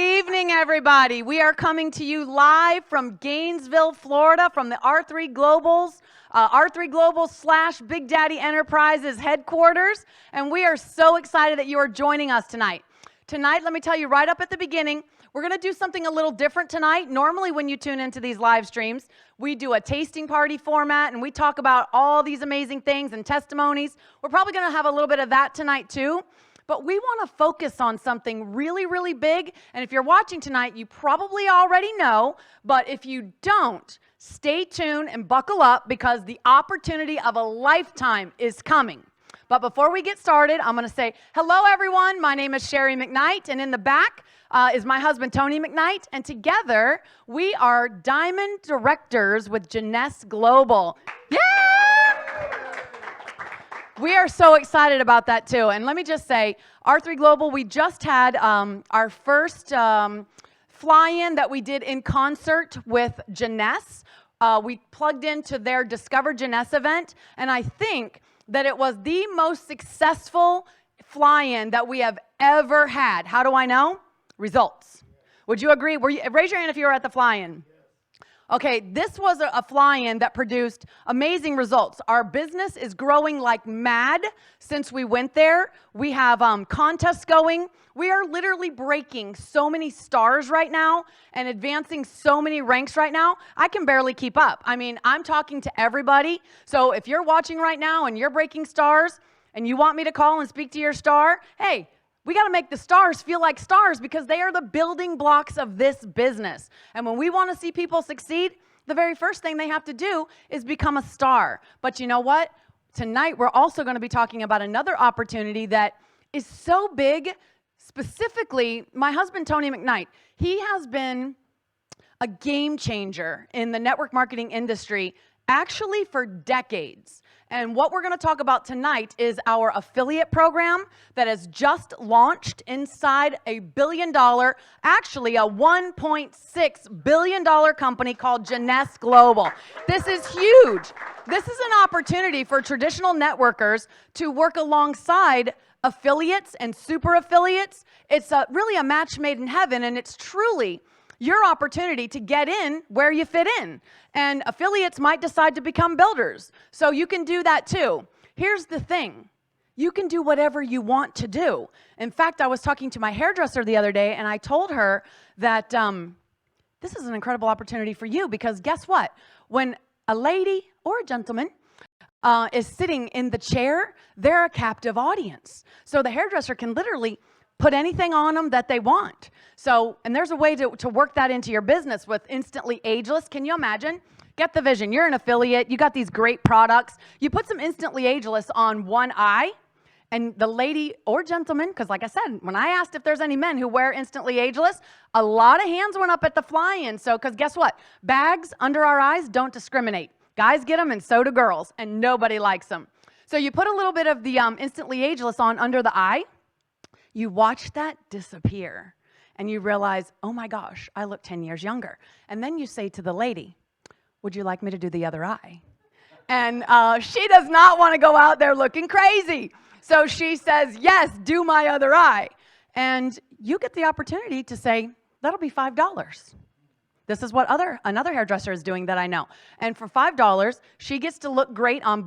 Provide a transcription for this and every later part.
evening, everybody. We are coming to you live from Gainesville, Florida, from the R3Global / Big Daddy Enterprises headquarters, and we are so excited that you are joining us tonight. Tonight, let me tell you right up at the beginning, we're going to do something a little different tonight. Normally, when you tune into these live streams, we do a tasting party format, and we talk about all these amazing things and testimonies. We're probably going to have a little bit of that tonight, too. But we want to focus on something really, really big. And if you're watching tonight, you probably already know. But if you don't, stay tuned and buckle up because the opportunity of a lifetime is coming. But before we get started, I'm going to say, hello, everyone. My name is Sherry McKnight. And in the back is my husband, Tony McKnight. And together, we are Diamond Directors with Jeunesse Global. Yeah! We are so excited about that, too. And let me just say, R3Global, we just had our first fly-in that we did in concert with Jeunesse. We plugged into their Discover Jeunesse event, and I think that it was the most successful fly-in that we have ever had. How do I know? Results. Would you agree? Raise your hand if you were at the fly-in. Okay, this was a fly-in that produced amazing results. Our business is growing like mad since we went there. We have contests going. We are literally breaking so many stars right now and advancing so many ranks right now. I can barely keep up. I mean, I'm talking to everybody. So if you're watching right now and you're breaking stars and you want me to call and speak to your star, hey, we got to make the stars feel like stars because they are the building blocks of this business. And when we want to see people succeed, the very first thing they have to do is become a star. But you know what? Tonight, we're also going to be talking about another opportunity that is so big. Specifically, my husband, Tony McKnight, he has been a game changer in the network marketing industry actually for decades. And what we're going to talk about tonight is our affiliate program that has just launched inside a billion-dollar, actually a $1.6 billion company called Jeunesse Global. This is huge. This is an opportunity for traditional networkers to work alongside affiliates and super affiliates. It's really a match made in heaven, and it's truly your opportunity to get in where you fit in. And affiliates might decide to become builders. So you can do that too. Here's the thing. You can do whatever you want to do. In fact, I was talking to my hairdresser the other day, and I told her that this is an incredible opportunity for you because guess what? When a lady or a gentleman is sitting in the chair, they're a captive audience. So the hairdresser can literally put anything on them that they want. So, and there's a way to work that into your business with Instantly Ageless. Can you imagine? Get the vision. You're an affiliate. You got these great products. You put some Instantly Ageless on one eye, and the lady or gentleman, because like I said, when I asked if there's any men who wear Instantly Ageless, a lot of hands went up at the fly-in. So, because guess what? Bags under our eyes don't discriminate. Guys get them, and so do girls, and nobody likes them. So you put a little bit of the Instantly Ageless on under the eye. You watch that disappear, and you realize, oh my gosh, I look 10 years younger. And then you say to the lady, would you like me to do the other eye? And she does not want to go out there looking crazy. So she says, yes, do my other eye. And you get the opportunity to say, that'll be $5. This is what another hairdresser is doing that I know. And for $5, she gets to look great on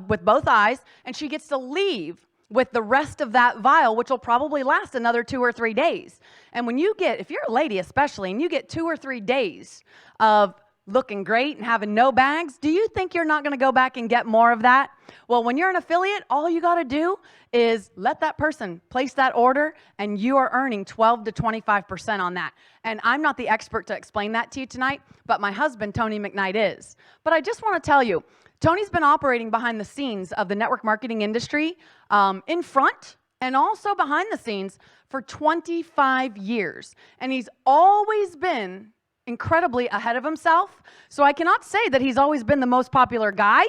with both eyes, and she gets to leave with the rest of that vial, which will probably last another 2 or 3 days. And when you get, if you're a lady especially, and you get 2 or 3 days of looking great and having no bags, do you think you're not going to go back and get more of that? Well, when you're an affiliate, all you got to do is let that person place that order, and you are earning 12 to 25% on that. And I'm not the expert to explain that to you tonight, but my husband, Tony McKnight, is. But I just want to tell you, Tony's been operating behind the scenes of the network marketing industry in front and also behind the scenes for 25 years. And he's always been incredibly ahead of himself. So I cannot say that he's always been the most popular guy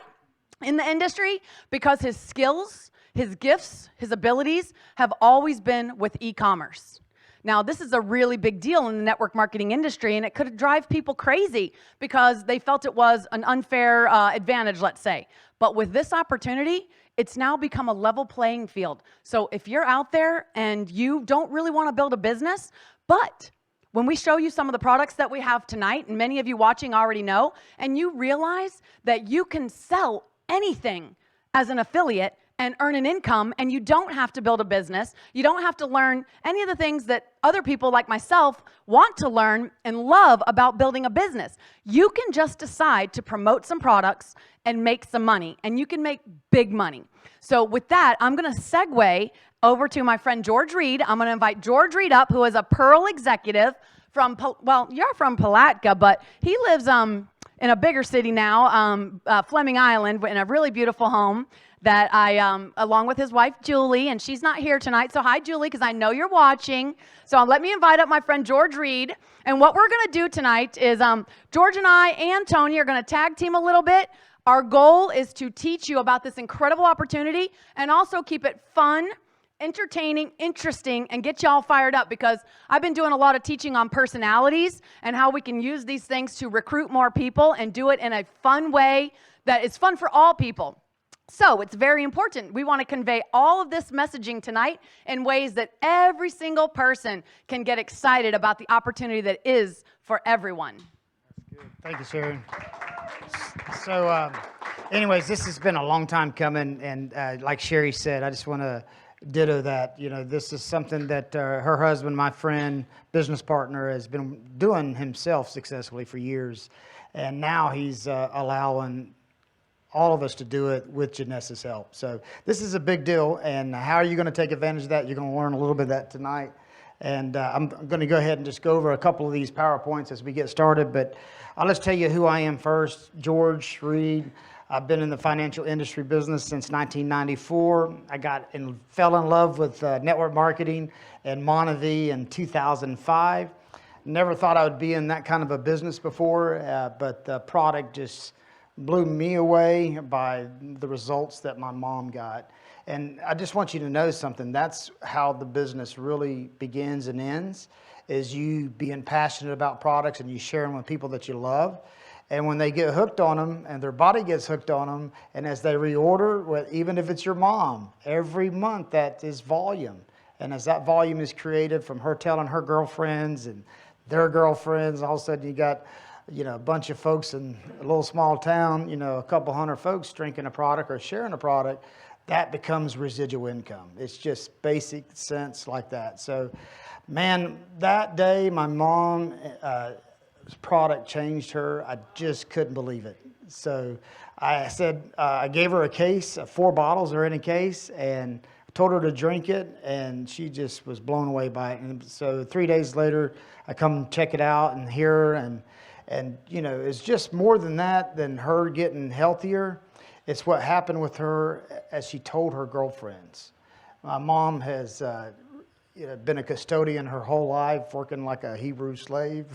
in the industry because his skills, his gifts, his abilities have always been with e-commerce. Now, this is a really big deal in the network marketing industry, and it could drive people crazy because they felt it was an unfair advantage, let's say. But with this opportunity, it's now become a level playing field. So if you're out there and you don't really want to build a business, but when we show you some of the products that we have tonight, and many of you watching already know, and you realize that you can sell anything as an affiliate and earn an income, and you don't have to build a business. You don't have to learn any of the things that other people like myself want to learn and love about building a business. You can just decide to promote some products and make some money, and you can make big money. So with that, I'm going to segue over to my friend George Reed. I'm going to invite George Reed up, who is a Pearl executive from, well, you're from Palatka, but he lives in a bigger city now, Fleming Island, in a really beautiful home that I, along with his wife, Julie, and she's not here tonight, so hi, Julie, because I know you're watching. So let me invite up my friend George Reed, and what we're going to do tonight is George and I and Tony are going to tag team a little bit. Our goal is to teach you about this incredible opportunity and also keep it fun, entertaining, interesting, and get y'all fired up, because I've been doing a lot of teaching on personalities and how we can use these things to recruit more people and do it in a fun way that is fun for all people. So it's very important. We want to convey all of this messaging tonight in ways that every single person can get excited about the opportunity that is for everyone. That's good. Thank you, Sharon. So anyways, this has been a long time coming, and like Sherry said, I just want to ditto that. You know, this is something that her husband, my friend, business partner, has been doing himself successfully for years, and now he's allowing all of us to do it with Jeunesse help. So this is a big deal, and how are you going to take advantage of that? You're going to learn a little bit of that tonight. And I'm going to go ahead and just go over a couple of these PowerPoints as we get started, but I'll just tell you who I am first. George Reed. I've been in the financial industry business since 1994. I fell in love with network marketing and MonaVie in 2005. Never thought I would be in that kind of a business before, but the product just blew me away by the results that my mom got. And I just want you to know something. That's how the business really begins and ends, is you being passionate about products and you sharing with people that you love. And when they get hooked on them and their body gets hooked on them, and as they reorder, even if it's your mom, every month that is volume. And as that volume is created from her telling her girlfriends and their girlfriends, all of a sudden you got, you know, a bunch of folks in a little small town, you know, a couple hundred folks drinking a product or sharing a product. That becomes residual income. It's just basic sense like that. So, man, that day my mom product changed her. I just couldn't believe it. So I said, I gave her a case, 4 bottles are in a case, and told her to drink it, and she just was blown away by it. And so 3 days later, I come check it out and hear her, and you know, it's just more than that, than her getting healthier. It's what happened with her as she told her girlfriends. My mom has been a custodian her whole life, working like a Hebrew slave.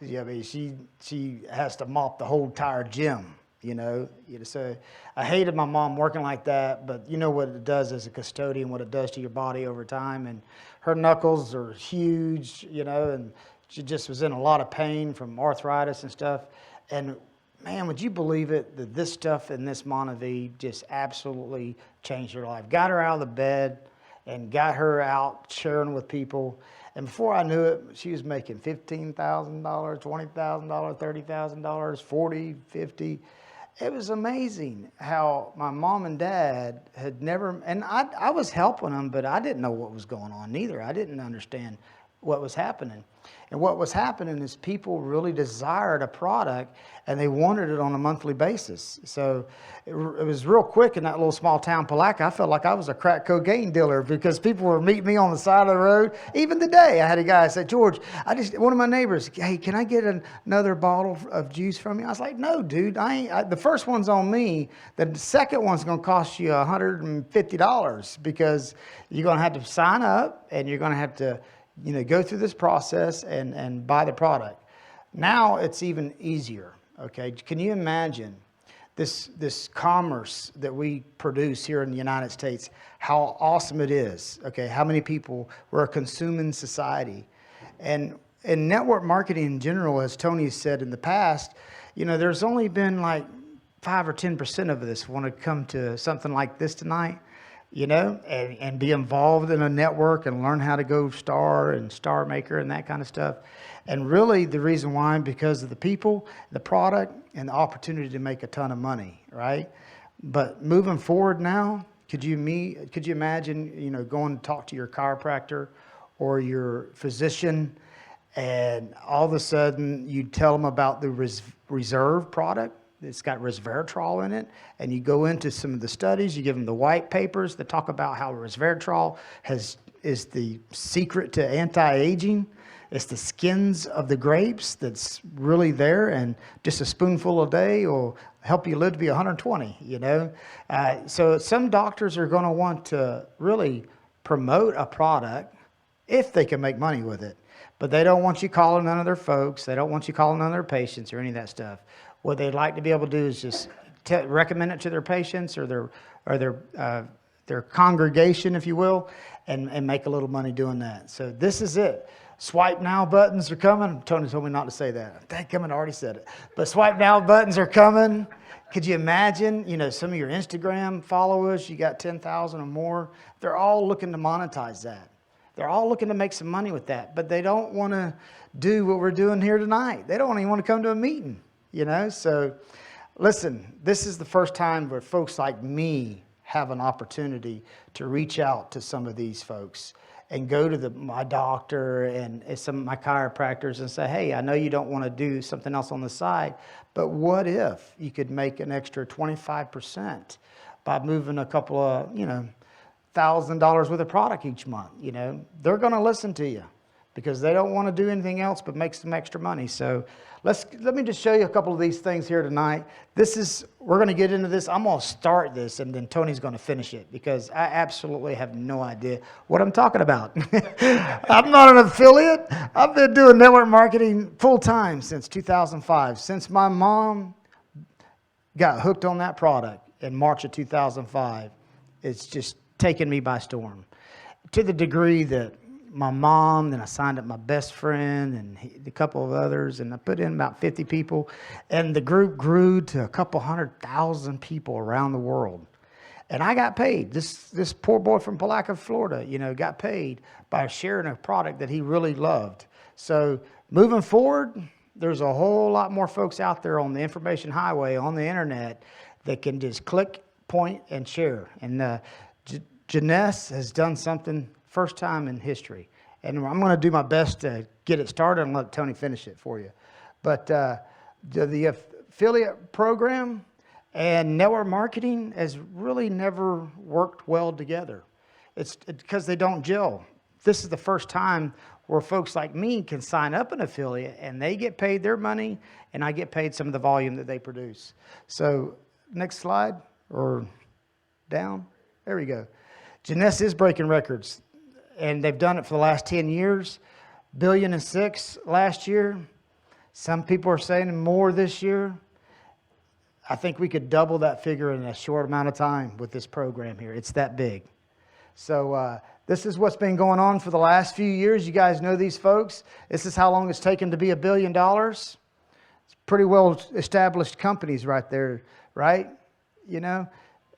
I mean, she has to mop the whole entire gym, you know. So I hated my mom working like that, but you know what it does as a custodian, what it does to your body over time. And her knuckles are huge, you know, and she just was in a lot of pain from arthritis and stuff. And man, would you believe it, that this stuff in this MonaVie just absolutely changed her life. Got her out of the bed and got her out sharing with people. And before I knew it, she was making $15,000, $20,000, $30,000, $40,000, $50,000. It was amazing how my mom and dad had never, and I was helping them, but I didn't know what was going on either. I didn't understand what was happening. And what was happening is people really desired a product and they wanted it on a monthly basis. So it was real quick in that little small town, Palatka. I felt like I was a crack cocaine dealer because people were meeting me on the side of the road. Even today, I had a guy say, George, one of my neighbors, hey, can I get another bottle of juice from you? I was like, no, dude, the first one's on me. The second one's going to cost you $150 because you're going to have to sign up and you're going to have to, you know, go through this process and buy the product. Now it's even easier, okay? Can you imagine this commerce that we produce here in the United States, how awesome it is, okay? How many people, we're a consuming society. And in network marketing in general, as Tony said in the past, you know, there's only been like 5 or 10% of this want to come to something like this tonight. and be involved in a network and learn how to go star and star maker and that kind of stuff. And really the reason why, because of the people, the product, and the opportunity to make a ton of money, right? But moving forward now, could you imagine, going to talk to your chiropractor or your physician, and all of a sudden you tell them about the reserve product? It's got resveratrol in it, and you go into some of the studies, you give them the white papers that talk about how resveratrol is the secret to anti-aging. It's the skins of the grapes that's really there, and just a spoonful a day will help you live to be 120, So some doctors are going to want to really promote a product if they can make money with it. But they don't want you calling none of their folks. They don't want you calling none of their patients or any of that stuff. What they'd like to be able to do is just recommend it to their patients or their congregation, if you will, and make a little money doing that. So this is it. Swipe now buttons are coming. Tony told me not to say that. Thank him, I already said it. But swipe now buttons are coming. Could you imagine, some of your Instagram followers, you got 10,000 or more. They're all looking to monetize that. They're all looking to make some money with that. But they don't want to do what we're doing here tonight. They don't even want to come to a meeting, So listen, this is the first time where folks like me have an opportunity to reach out to some of these folks and go to my doctor and some of my chiropractors and say, hey, I know you don't want to do something else on the side, but what if you could make an extra 25% by moving a couple of, $1,000 worth of product each month? They're going to listen to you because they don't want to do anything else but make some extra money. So let me just show you a couple of these things here tonight. We're going to get into this. I'm going to start this, and then Tony's going to finish it because I absolutely have no idea what I'm talking about. I'm not an affiliate. I've been doing network marketing full time since 2005. Since my mom got hooked on that product in March of 2005, it's just taken me by storm, to the degree that my mom, then I signed up my best friend and a couple of others, and I put in about 50 people, and the group grew to a couple 100,000 people around the world. And I got paid. This poor boy from Palaca, Florida, got paid by sharing a product that he really loved. So moving forward, there's a whole lot more folks out there on the information highway, on the internet, that can just click, point, and share. And Jeunesse has done something first time in history. And I'm going to do my best to get it started and let Tony finish it for you. But the affiliate program and network marketing has really never worked well together. It's because they don't gel. This is the first time where folks like me can sign up an affiliate and they get paid their money and I get paid some of the volume that they produce. So next slide, or down. There we go. Jeunesse is breaking records, and they've done it for the last 10 years. $1.6 billion last year. Some people are saying more this year. I think we could double that figure in a short amount of time with this program here. It's that big. So this is what's been going on for the last few years. You guys know these folks. This is how long it's taken to be $1 billion. It's pretty well established companies right there, right?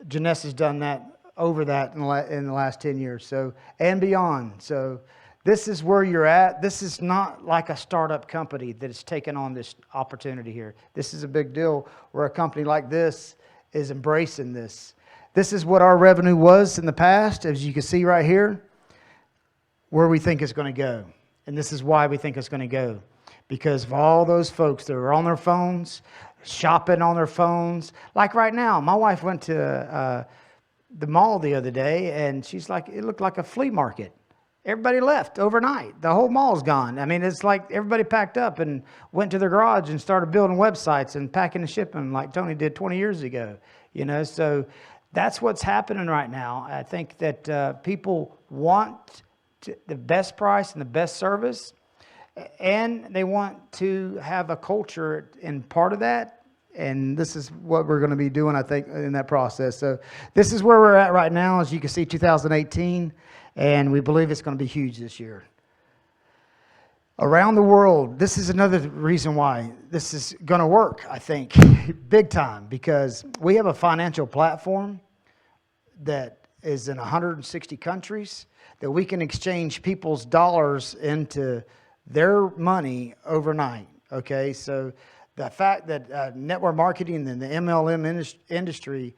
Jeunesse has done that, over that in the last 10 years, so, and beyond. So this is where you're at. This is not like a startup company that has taken on this opportunity here. This is a big deal where a company like this is embracing this. This is what our revenue was in the past, as you can see right here, where we think it's going to go. And this is why we think it's going to go. Because of all those folks that are on their phones, shopping on their phones. Like right now, my wife went to the mall the other day, and she's like, it looked like a flea market. Everybody left overnight. The whole mall's gone. I mean, it's like everybody packed up and went to their garage and started building websites and packing and shipping like Tony did 20 years ago. So that's what's happening right now. I think that people want the best price and the best service, and they want to have a culture in part of that. And this is what we're going to be doing, I think, in that process. So this is where we're at right now. As you can see, 2018, and we believe it's going to be huge this year. Around the world, this is another reason why this is going to work, I think, big time, because we have a financial platform that is in 160 countries, that we can exchange people's dollars into their money overnight, okay? So the fact that network marketing and the MLM industry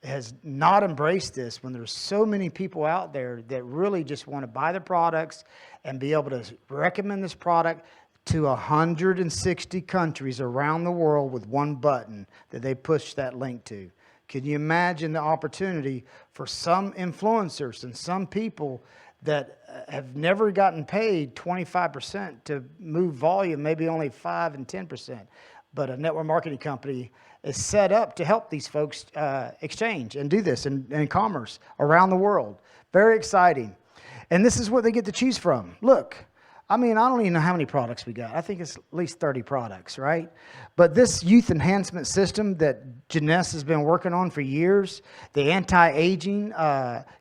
has not embraced this, when there's so many people out there that really just want to buy the products and be able to recommend this product to 160 countries around the world with one button that they push that link to. Can you imagine the opportunity for some influencers and some people that have never gotten paid 25% to move volume, maybe only 5 and 10%, but a network marketing company is set up to help these folks exchange and do this in commerce around the world. Very exciting. And this is what they get to choose from. Look, I mean, I don't even know how many products we got. I think it's at least 30 products, right? But this youth enhancement system that Jeunesse has been working on for years, the anti-aging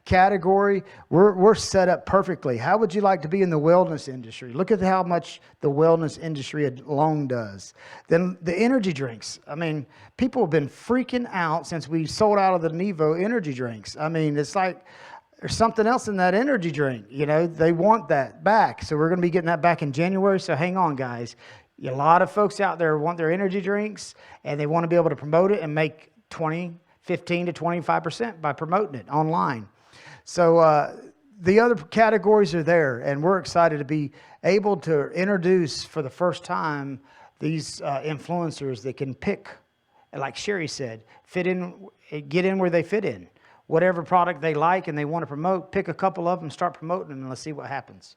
category, we're set up perfectly. How would you like to be in the wellness industry? Look at how much the wellness industry alone does. Then the energy drinks. I mean, people have been freaking out since we sold out of the Nevo energy drinks. I mean, it's like there's something else in that energy drink. You know, they want that back. So we're going to be getting that back in January. So hang on, guys. A lot of folks out there want their energy drinks, and they want to be able to promote it and make 15 to 25% by promoting it online. So the other categories are there, and we're excited to be able to introduce for the first time these influencers that can pick, like Sherry said, fit in, get in where they fit in. Whatever product they like and they want to promote, pick a couple of them, start promoting them, and let's see what happens.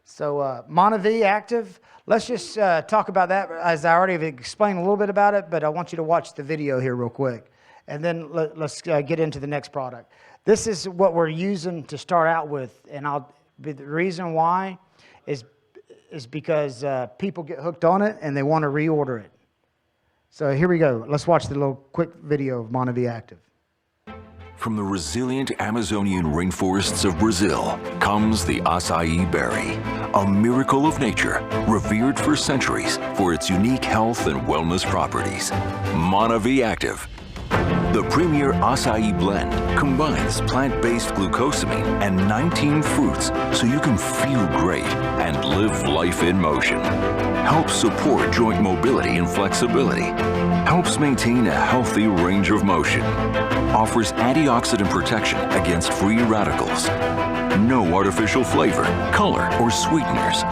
So MonaVie Active, let's just talk about that, as I already have explained a little bit about it, but I want you to watch the video here real quick. And then let's get into the next product. This is what we're using to start out with, and the reason why is because people get hooked on it and they want to reorder it. So here we go. Let's watch the little quick video of MonaVie Active. From the resilient Amazonian rainforests of Brazil comes the acai berry, a miracle of nature revered for centuries for its unique health and wellness properties. MonaVie Active, the premier acai blend, combines plant-based glucosamine and 19 fruits so you can feel great and live life in motion. Helps support joint mobility and flexibility. Helps maintain a healthy range of motion. Offers antioxidant protection against free radicals. No artificial flavor, color, or sweeteners.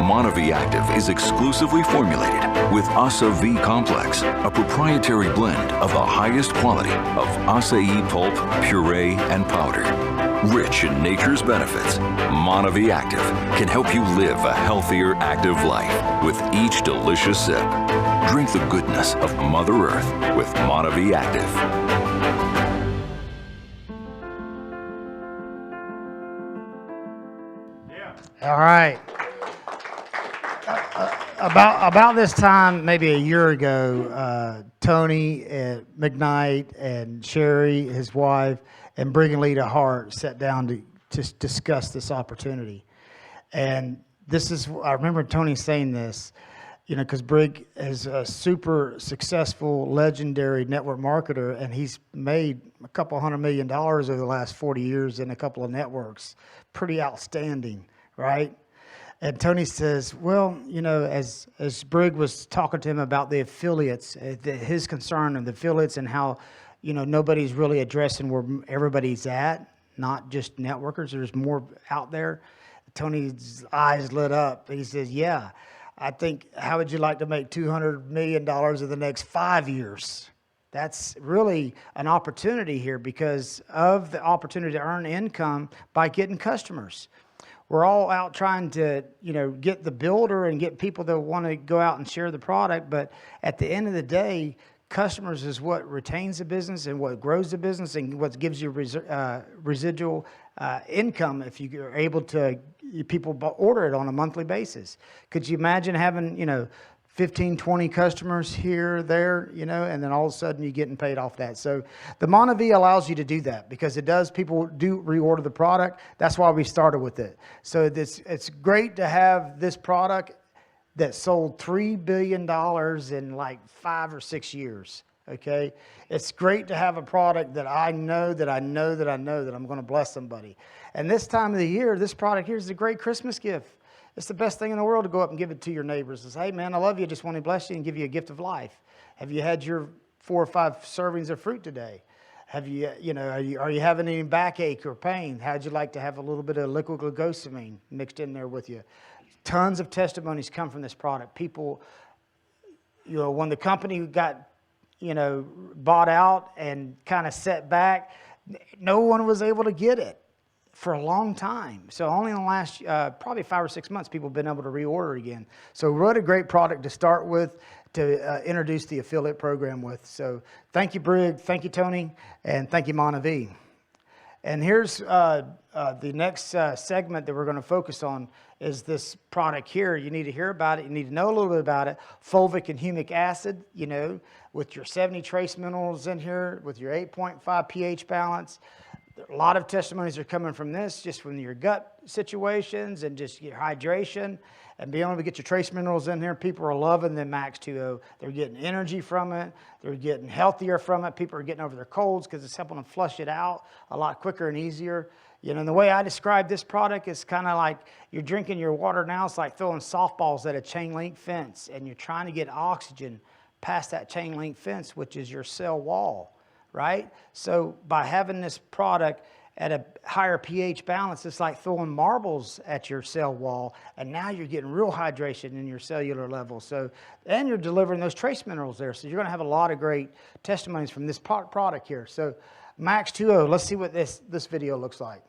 MonaVie Active is exclusively formulated with Asa V Complex, a proprietary blend of the highest quality of acai pulp, puree, and powder. Rich in nature's benefits, MonaVie Active can help you live a healthier, active life with each delicious sip. Drink the goodness of Mother Earth with MonaVie Active. All right. About this time, maybe a year ago, Tony and McKnight and Sherry, his wife, and Brigham Lee Hart sat down to discuss this opportunity. And this is, I remember Tony saying this, you know, because Brig is a super successful, legendary network marketer, and he's made a couple $100 million over the last 40 years in a couple of networks. Pretty outstanding, right? And Tony says, well, you know, as Brig was talking to him about the affiliates, his concern of the affiliates and how, you know, nobody's really addressing where everybody's at, not just networkers, there's more out there. Tony's eyes lit up. He says, yeah, I think, how would you like to make $200 million in the next 5 years? That's really an opportunity here because of the opportunity to earn income by getting customers. We're all out trying to, you know, get the builder and get people that want to go out and share the product. But at the end of the day, customers is what retains the business and what grows the business and what gives you residual income if you are able to, people order it on a monthly basis. Could you imagine having, you know, 15, 20 customers here, there, you know, and then all of a sudden you're getting paid off that. So the MonaVie allows you to do that because it does, people do reorder the product. That's why we started with it. So it's great to have this product that sold $3 billion in like 5 or 6 years. okay? It's great to have a product that I know that I'm going to bless somebody. And this time of the year, this product here is a great Christmas gift. It's the best thing in the world to go up and give it to your neighbors and say, hey, man, I love you. Just want to bless you and give you a gift of life. Have you had your 4 or 5 servings of fruit today? Have you, are you having any backache or pain? How'd you like to have a little bit of liquid glucosamine mixed in there with you? Tons of testimonies come from this product. People, when the company got, bought out and kind of set back, no one was able to get it for a long time. So only in the last probably 5 or 6 months, people have been able to reorder again. So what a great product to start with, to introduce the affiliate program with. So thank you, Brig. Thank you, Tony. And thank you, MonaVie. And here's the next segment that we're going to focus on is this product here. You need to hear about it. You need to know a little bit about it. Fulvic and humic acid, with your 70 trace minerals in here, with your 8.5 pH balance. A lot of testimonies are coming from this, just from your gut situations and just your hydration and being able to get your trace minerals in here. People are loving the Max 2.0. They're getting energy from it. They're getting healthier from it. People are getting over their colds because it's helping them flush it out a lot quicker and easier. And the way I describe this product is kind of like you're drinking your water now. It's like throwing softballs at a chain link fence, and you're trying to get oxygen past that chain link fence, which is your cell wall. Right? So by having this product at a higher pH balance, it's like throwing marbles at your cell wall, and now you're getting real hydration in your cellular level. So, and you're delivering those trace minerals there. So you're going to have a lot of great testimonies from this product here. So Max 2.0, let's see what this video looks like.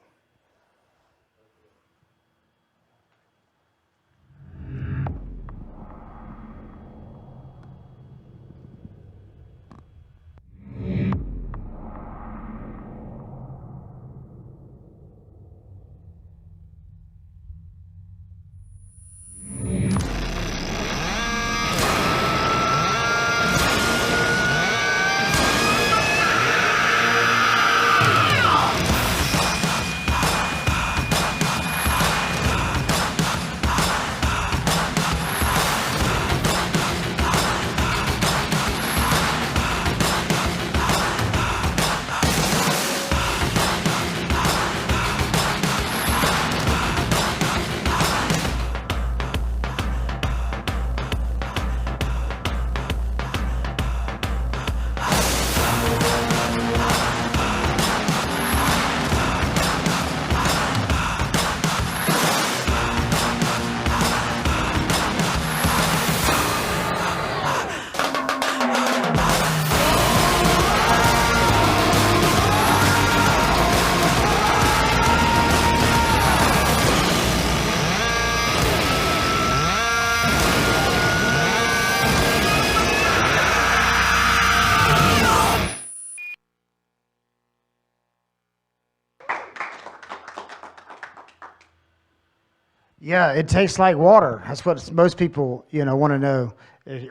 Yeah, it tastes like water. That's what most people, want to know.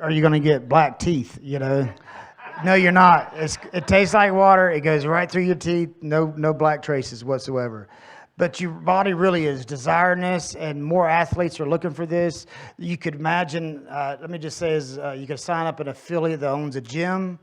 Are you going to get black teeth, No, you're not. It tastes like water. It goes right through your teeth. No black traces whatsoever. But your body really is desiring this, and more athletes are looking for this. You could imagine, let me just say, you could sign up an affiliate that owns a gym,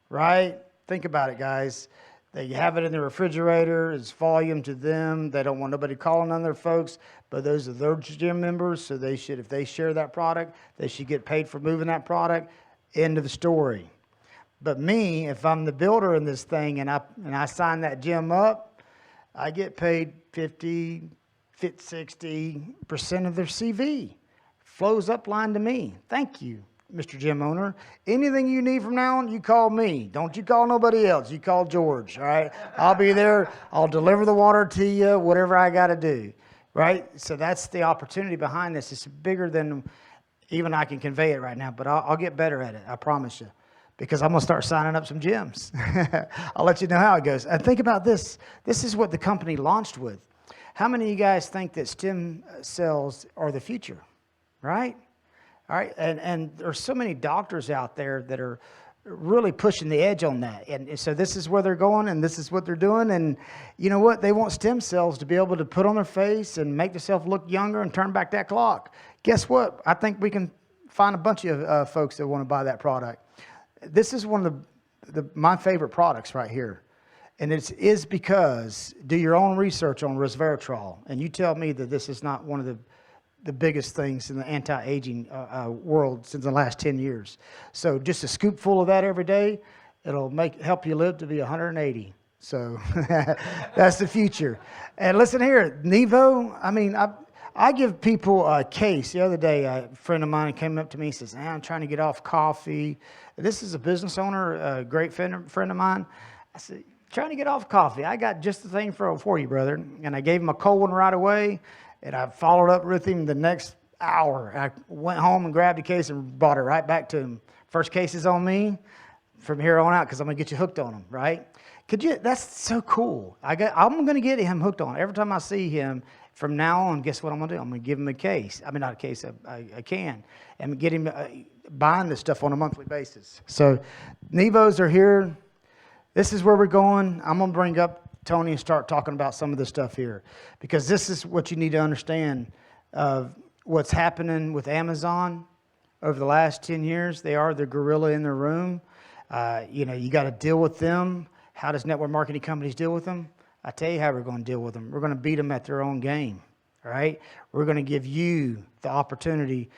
right? Think about it, guys. They have it in the refrigerator. It's volume to them. They don't want nobody calling on their folks, but those are their gym members, so they should, if they share that product, they should get paid for moving that product. End of the story. But me, if I'm the builder in this thing and I sign that gym up, I get paid 50, 60% of their CV. Flows up line to me. Thank you, Mr. Gym owner. Anything you need from now on, you call me. Don't you call nobody else. You call George, all right? I'll be there. I'll deliver the water to you, whatever I got to do, right? So that's the opportunity behind this. It's bigger than even I can convey it right now, but I'll get better at it, I promise you, because I'm going to start signing up some gyms. I'll let you know how it goes. And think about this. This is what the company launched with. How many of you guys think that stem cells are the future, right? All right, and there's so many doctors out there that are really pushing the edge on that. And so this is where they're going, and this is what they're doing. And you know what? They want stem cells to be able to put on their face and make themselves look younger and turn back that clock. Guess what? I think we can find a bunch of folks that want to buy that product. This is one of my favorite products right here. And it is because do your own research on resveratrol, and you tell me that this is not one of the biggest things in the anti-aging world since the last 10 years. So just a scoop full of that every day, it'll help you live to be 180. So that's the future. And listen here, Nevo, I mean, I give people a case. The other day, a friend of mine came up to me and says, I'm trying to get off coffee. This is a business owner, a great friend of mine. I said, trying to get off coffee. I got just the thing for you, brother. And I gave him a cold one right away. And I followed up with him the next hour. I went home and grabbed a case and brought it right back to him. First case is on me from here on out because I'm going to get you hooked on them, right? That's so cool. I'm going to get him hooked on it. Every time I see him from now on, guess what I'm going to do? I'm going to give him a case. I mean, not a case, a can. And get him buying this stuff on a monthly basis. So Nevos are here. This is where we're going. I'm going to bring up Tony and start talking about some of this stuff here, because this is what you need to understand of what's happening with Amazon over the last 10 years. They are the gorilla in the room. You got to deal with them. How does network marketing companies deal with them? I tell you how we're going to deal with them. We're going to beat them at their own game, all right? We're going to give you the opportunity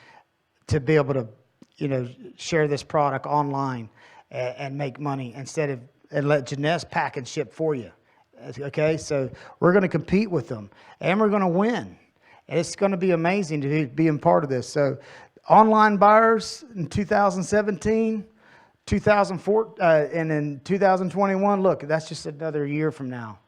to be able to, share this product online and make money and let Jeunesse pack and ship for you. Okay, so we're going to compete with them, and we're going to win. And it's going to be amazing to be a part of this. So online buyers in 2017, 2004, and in 2021, look, that's just another year from now.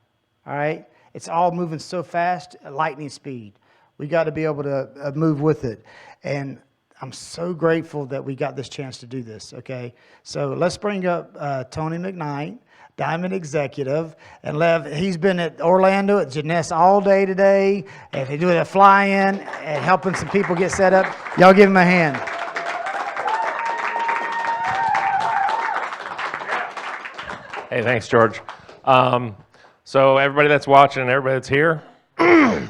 All right? It's all moving so fast, at lightning speed. We got to be able to move with it. And I'm so grateful that we got this chance to do this, okay? So let's bring up Tony McKnight, Diamond Executive, and Lev. He's been at Orlando at Jeunesse all day today, and he's doing a fly-in and helping some people get set up. Y'all give him a hand. Hey, thanks, George. So everybody that's watching, everybody that's here,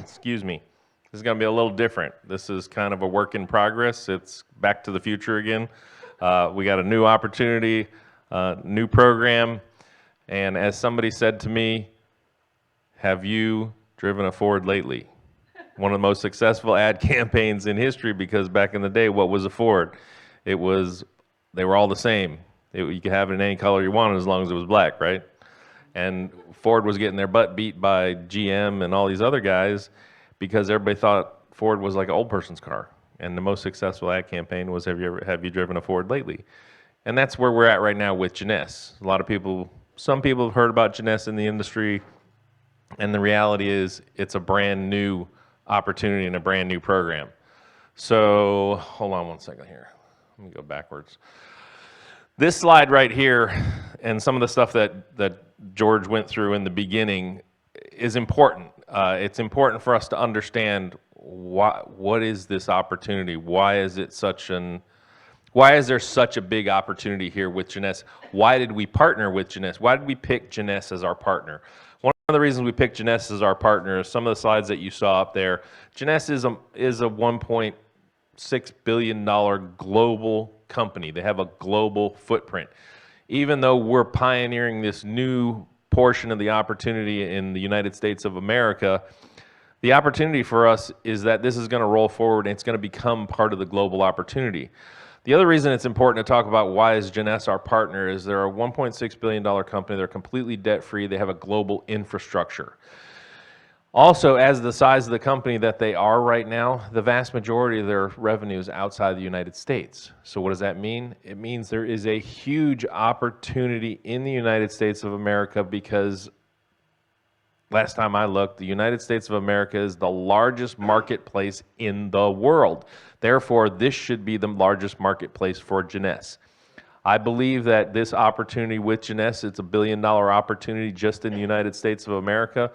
excuse me, this is going to be a little different. This is kind of a work in progress. It's back to the future again. We got a new opportunity, new program. And as somebody said to me, have you driven a Ford lately? One of the most successful ad campaigns in history, because back in the day, what was a Ford? They were all the same. You could have it in any color you wanted as long as it was black, right? And Ford was getting their butt beat by GM and all these other guys because everybody thought Ford was like an old person's car. And the most successful ad campaign was, have you driven a Ford lately? And that's where we're at right now with Jeunesse. Some people have heard about Jeunesse in the industry, and the reality is it's a brand new opportunity and a brand new program. So hold on one second here. Let me go backwards. This slide right here and some of the stuff that George went through in the beginning is important. It's important for us to understand what is this opportunity? Why is there such a big opportunity here with Jeunesse? Why did we partner with Jeunesse? Why did we pick Jeunesse as our partner? One of the reasons we picked Jeunesse as our partner is some of the slides that you saw up there. Jeunesse is a $1.6 billion global company. They have a global footprint. Even though we're pioneering this new portion of the opportunity in the United States of America, the opportunity for us is that this is going to roll forward and it's going to become part of the global opportunity. The other reason it's important to talk about why is Jeunesse our partner is they're a $1.6 billion company. They're completely debt-free. They have a global infrastructure. Also, as the size of the company that they are right now, the vast majority of their revenue is outside the United States. So what does that mean? It means there is a huge opportunity in the United States of America because last time I looked, the United States of America is the largest marketplace in the world. Therefore, this should be the largest marketplace for Jeunesse. I believe that this opportunity with Jeunesse, it's a $1 billion opportunity just in the United States of America.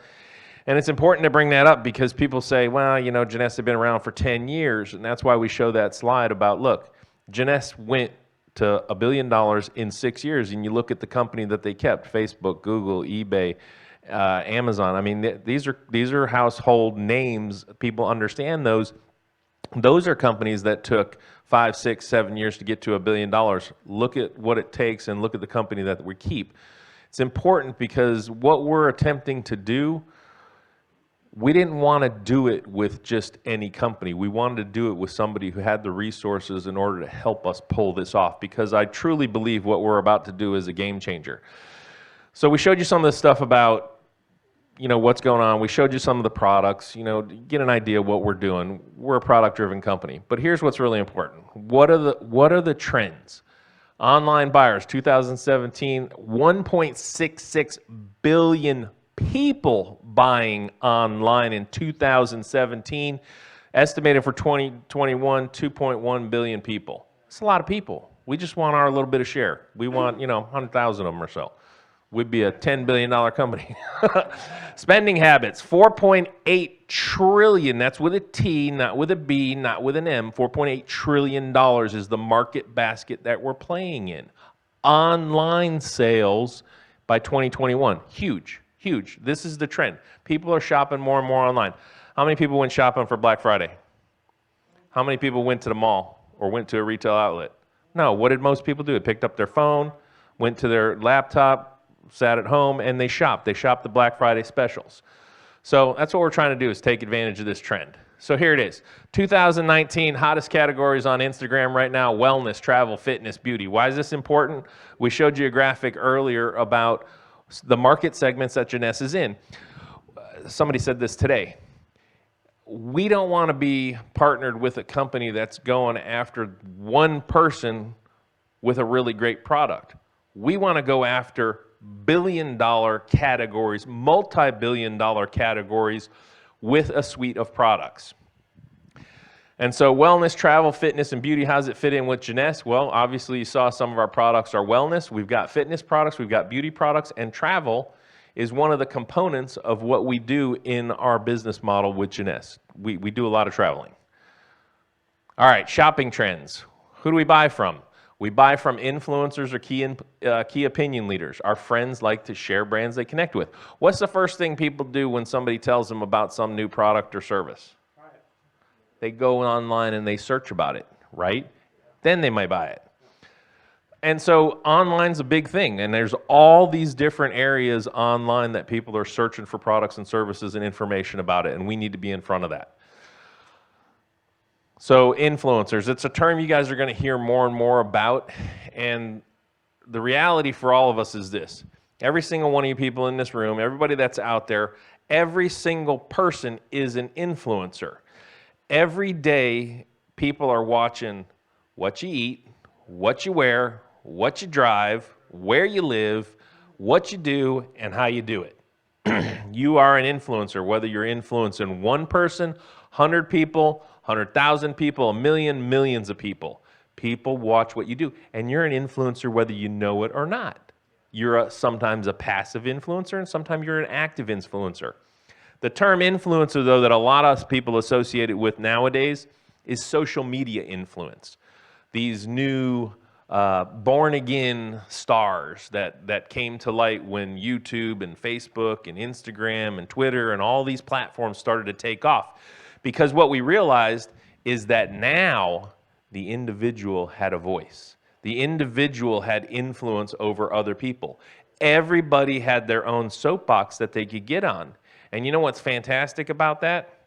And it's important to bring that up because people say, well, Jeunesse have been around for 10 years, and that's why we show that slide about, look, Jeunesse went to $1 billion in 6 years, and you look at the company that they kept, Facebook, Google, eBay, Amazon. I mean, these are household names. People understand those. Those are companies that took 5, 6, 7 years to get to $1 billion. Look at what it takes and look at the company that we keep. It's important because what we're attempting to do, we didn't want to do it with just any company. We wanted to do it with somebody who had the resources in order to help us pull this off, because I truly believe what we're about to do is a game changer. So we showed you some of the stuff about, what's going on. We showed you some of the products, get an idea of what we're doing. We're a product-driven company. But here's what's really important. What are the trends? Online buyers, 2017, 1.66 billion people buying online in 2017. Estimated for 2021, 2.1 billion people. It's a lot of people. We just want our little bit of share. We want, 100,000 of them or so. We'd be a $10 billion company. Spending habits, 4.8 trillion. That's with a T, not with a B, not with an M. $4.8 trillion is the market basket that we're playing in. Online sales by 2021, huge, huge. This is the trend. People are shopping more and more online. How many people went shopping for Black Friday? How many people went to the mall or went to a retail outlet? No, what did most people do? They picked up their phone, went to their laptop, sat at home, and they shopped. They shopped the Black Friday specials. So that's what we're trying to do, is take advantage of this trend. So here it is. 2019 hottest categories on Instagram right now: wellness, travel, fitness, beauty. Why is this important? We showed you a graphic earlier about the market segments that Jeunesse is in. Somebody said this today. We don't want to be partnered with a company that's going after one person with a really great product. We want to go after billion-dollar categories, multi-billion-dollar categories with a suite of products. And so wellness, travel, fitness, and beauty, how does it fit in with Jeunesse? Well, obviously you saw some of our products are wellness. We've got fitness products, we've got beauty products, and travel is one of the components of what we do in our business model with Jeunesse. We do a lot of traveling. All right, shopping trends. Who do we buy from? We buy from influencers or key opinion leaders. Our friends like to share brands they connect with. What's the first thing people do when somebody tells them about some new product or service? They go online and they search about it, right? Then they might buy it. And so online's a big thing, and there's all these different areas online that people are searching for products and services and information about it, and we need to be in front of that. So influencers, it's a term you guys are going to hear more and more about, and the reality for all of us is this. Every single one of you people in this room, everybody that's out there, every single person is an influencer. Every day, people are watching what you eat, what you wear, what you drive, where you live, what you do, and how you do it. You are an influencer, whether you're influencing one person, 100 people, 100,000 people, 1 million, millions of people. People watch what you do, and you're an influencer whether you know it or not. You're sometimes a passive influencer, and sometimes you're an active influencer. The term influencer, though, that a lot of people associate it with nowadays is social media influence. These new born-again stars that came to light when YouTube and Facebook and Instagram and Twitter and all these platforms started to take off. Because what we realized is that now the individual had a voice. The individual had influence over other people. Everybody had their own soapbox that they could get on. And you know what's fantastic about that?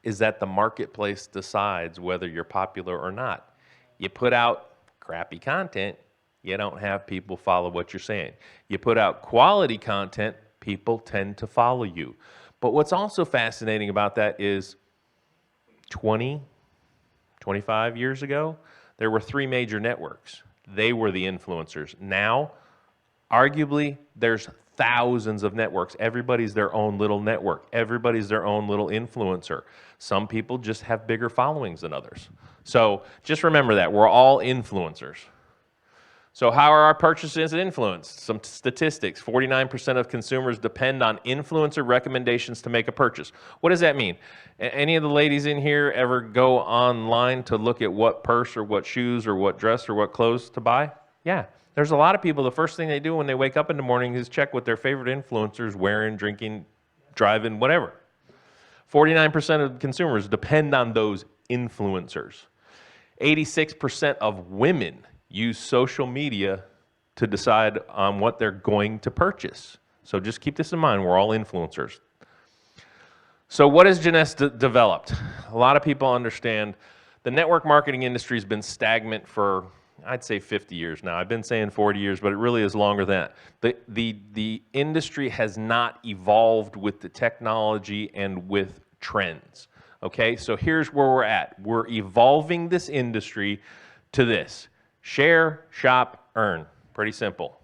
Is that the marketplace decides whether you're popular or not. You put out crappy content, you don't have people follow what you're saying. You put out quality content, people tend to follow you. But what's also fascinating about that is 20, 25 years ago, there were 3 major networks. They were the influencers. Now, arguably, there's thousands of networks. Everybody's their own little network. Everybody's their own little influencer. Some people just have bigger followings than others. So just remember that. We're all influencers. So how are our purchases influenced? Some statistics. 49% of consumers depend on influencer recommendations to make a purchase. What does that mean? Any of the ladies in here ever go online to look at what purse or what shoes or what dress or what clothes to buy? Yeah. There's a lot of people, the first thing they do when they wake up in the morning is check what their favorite influencers wearing, drinking, driving, whatever. 49% of consumers depend on those influencers. 86% of women use social media to decide on what they're going to purchase. So just keep this in mind, we're all influencers. So what has Jeunesse developed? A lot of people understand the network marketing industry has been stagnant for, I'd say 50 years now. I've been saying 40 years, but it really is longer than that. The industry has not evolved with the technology and with trends. Okay, so here's where we're at. We're evolving this industry to this. Share, shop, earn. Pretty simple.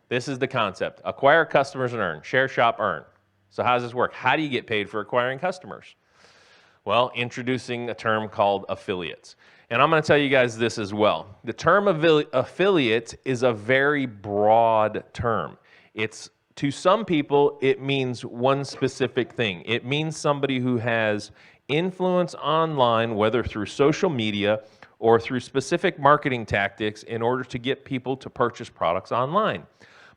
This is the concept. Acquire customers and earn. Share, shop, earn. So how does this work? How do you get paid for acquiring customers? Well, introducing a term called affiliates. And I'm going to tell you guys this as well. The term affiliate is a very broad term. It's, to some people, it means one specific thing. It means somebody who has influence online, whether through social media or through specific marketing tactics in order to get people to purchase products online.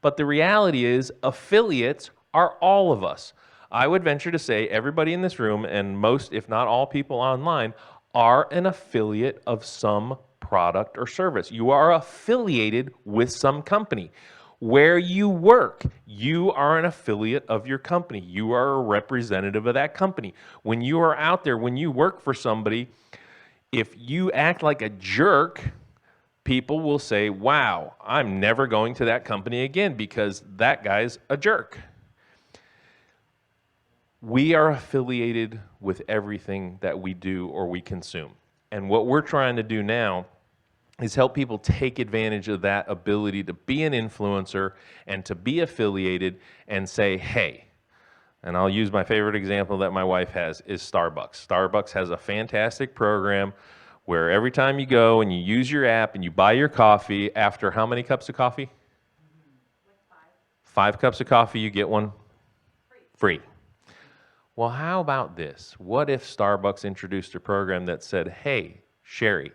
But the reality is, affiliates are all of us. I would venture to say everybody in this room and most, if not all people online, are an affiliate of some product or service. You are affiliated with some company. Where you work, you are an affiliate of your company. You are a representative of that company. When you are out there, when you work for somebody, if you act like a jerk, people will say, wow, I'm never going to that company again because that guy's a jerk. We are affiliated with everything that we do or we consume. And what we're trying to do now is help people take advantage of that ability to be an influencer and to be affiliated and say, hey, and I'll use my favorite example that my wife has is Starbucks. Starbucks has a fantastic program where every time you go and you use your app and you buy your coffee, after how many cups of coffee? 5 cups of coffee, you get one free. Well, how about this? What if Starbucks introduced a program that said, hey, Sherry,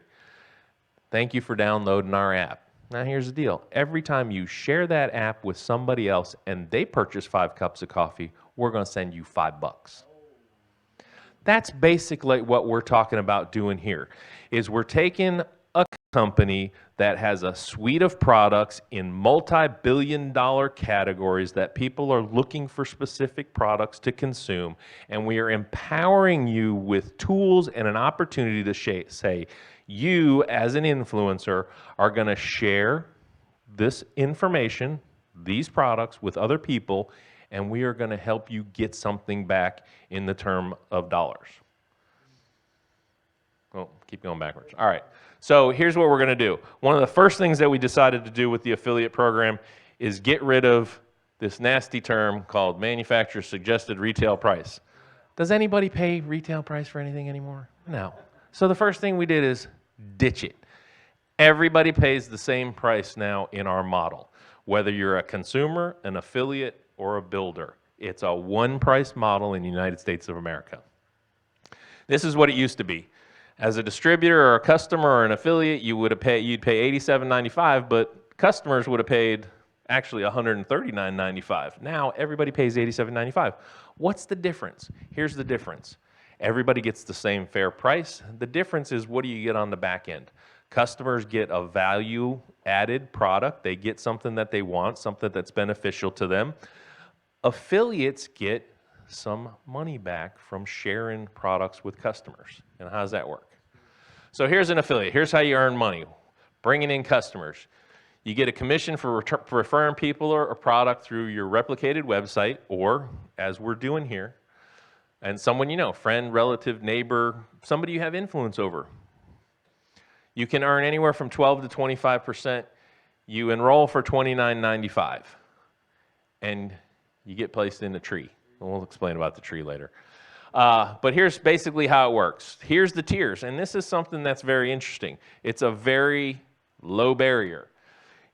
thank you for downloading our app. Now here's the deal. Every time you share that app with somebody else and they purchase 5 cups of coffee, we're going to send you $5. That's basically what we're talking about doing here, is we're taking a company that has a suite of products in multi-billion-dollar categories that people are looking for specific products to consume, and we are empowering you with tools and an opportunity to say, you as an influencer are going to share this information, these products with other people, and we are going to help you get something back in the term of dollars. Oh, keep going backwards. All right. So here's what we're going to do. One of the first things that we decided to do with the affiliate program is get rid of this nasty term called manufacturer suggested retail price. Does anybody pay retail price for anything anymore? No. So the first thing we did is ditch it. Everybody pays the same price now in our model, whether you're a consumer, an affiliate, or a builder. It's a one-price model in the United States of America. This is what it used to be. As a distributor or a customer or an affiliate, you'd pay $87.95, but customers would have paid actually $139.95. Now everybody pays $87.95. What's the difference? Here's the difference. Everybody gets the same fair price. The difference is, what do you get on the back end? Customers get a value-added product. They get something that they want, something that's beneficial to them. Affiliates get some money back from sharing products with customers. And how does that work? So here's an affiliate. Here's how you earn money. Bringing in customers. You get a commission for referring people or a product through your replicated website, or, as we're doing here, and someone you know, friend, relative, neighbor, somebody you have influence over. You can earn anywhere from 12 to 25%. You enroll for $29.95, and you get placed in a tree. We'll explain about the tree later. But here's basically how it works. Here's the tiers, and this is something that's very interesting. It's a very low barrier.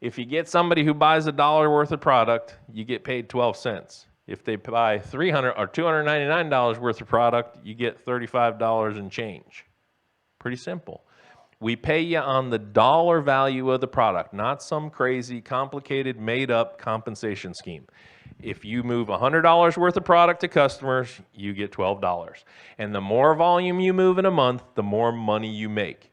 If you get somebody who buys $1 worth of product, you get paid 12 cents. If they buy $300 or $299 worth of product, you get $35 and change. Pretty simple. We pay you on the dollar value of the product, not some crazy, complicated, made-up compensation scheme. If you move $100 worth of product to customers, you get $12. And the more volume you move in a month, the more money you make.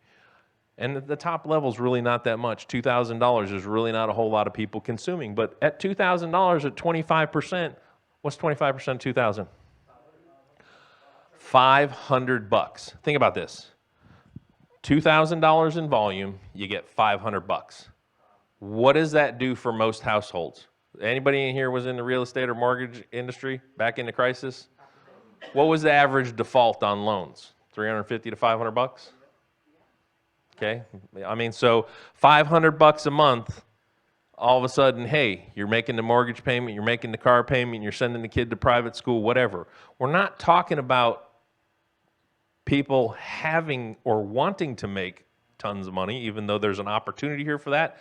And the top level is really not that much. $2,000 is really not a whole lot of people consuming. But at $2,000 at 25%, what's 25% of 2,000? $500. Think about this. $2,000 in volume, you get $500. What does that do for most households? Anybody in here was in the real estate or mortgage industry back in the crisis? What was the average default on loans? 350 to $500? Okay, I mean, so $500 a month, all of a sudden, hey, you're making the mortgage payment, you're making the car payment, you're sending the kid to private school, whatever. We're not talking about people having or wanting to make tons of money, even though there's an opportunity here for that,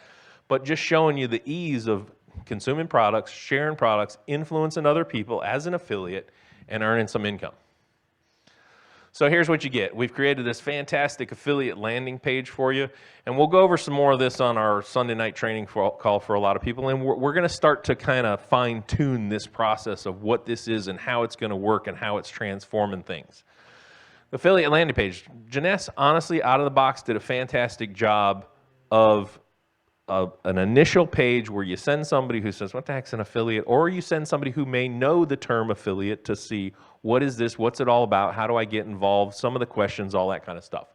but just showing you the ease of consuming products, sharing products, influencing other people as an affiliate, and earning some income. So here's what you get. We've created this fantastic affiliate landing page for you, and we'll go over some more of this on our Sunday night training call for a lot of people, and we're going to start to kind of fine-tune this process of what this is and how it's going to work and how it's transforming things. Affiliate landing page. Jeunesse, honestly, out of the box, did a fantastic job of an initial page where you send somebody who says, what the heck's an affiliate? Or you send somebody who may know the term affiliate to see, what is this? What's it all about? How do I get involved? Some of the questions, all that kind of stuff.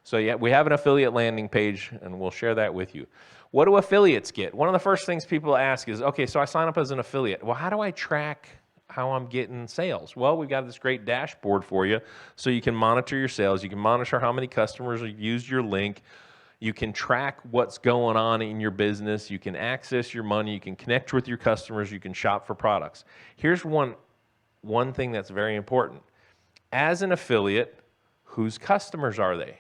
So yeah, we have an affiliate landing page, and we'll share that with you. What do affiliates get? One of the first things people ask is, okay, so I sign up as an affiliate. Well, how do I track how I'm getting sales? Well, we've got this great dashboard for you, so you can monitor your sales. You can monitor how many customers have used your link. You can track what's going on in your business. You can access your money. You can connect with your customers. You can shop for products. Here's one thing that's very important. As an affiliate, whose customers are they?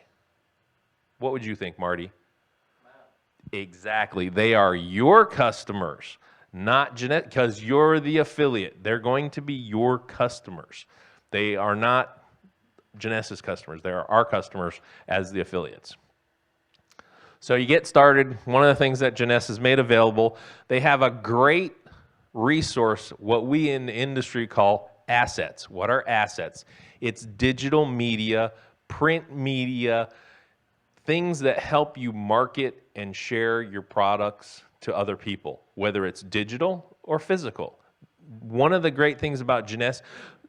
What would you think, Marty? Exactly. They are your customers, not Jeunesse, because you're the affiliate. They're going to be your customers. They are not Jeunesse's customers. They are our customers as the affiliates. So you get started. One of the things that Jeunesse has made available, they have a great resource, what we in the industry call assets. What are assets? It's digital media, print media, things that help you market and share your products to other people, whether it's digital or physical. One of the great things about Jeunesse,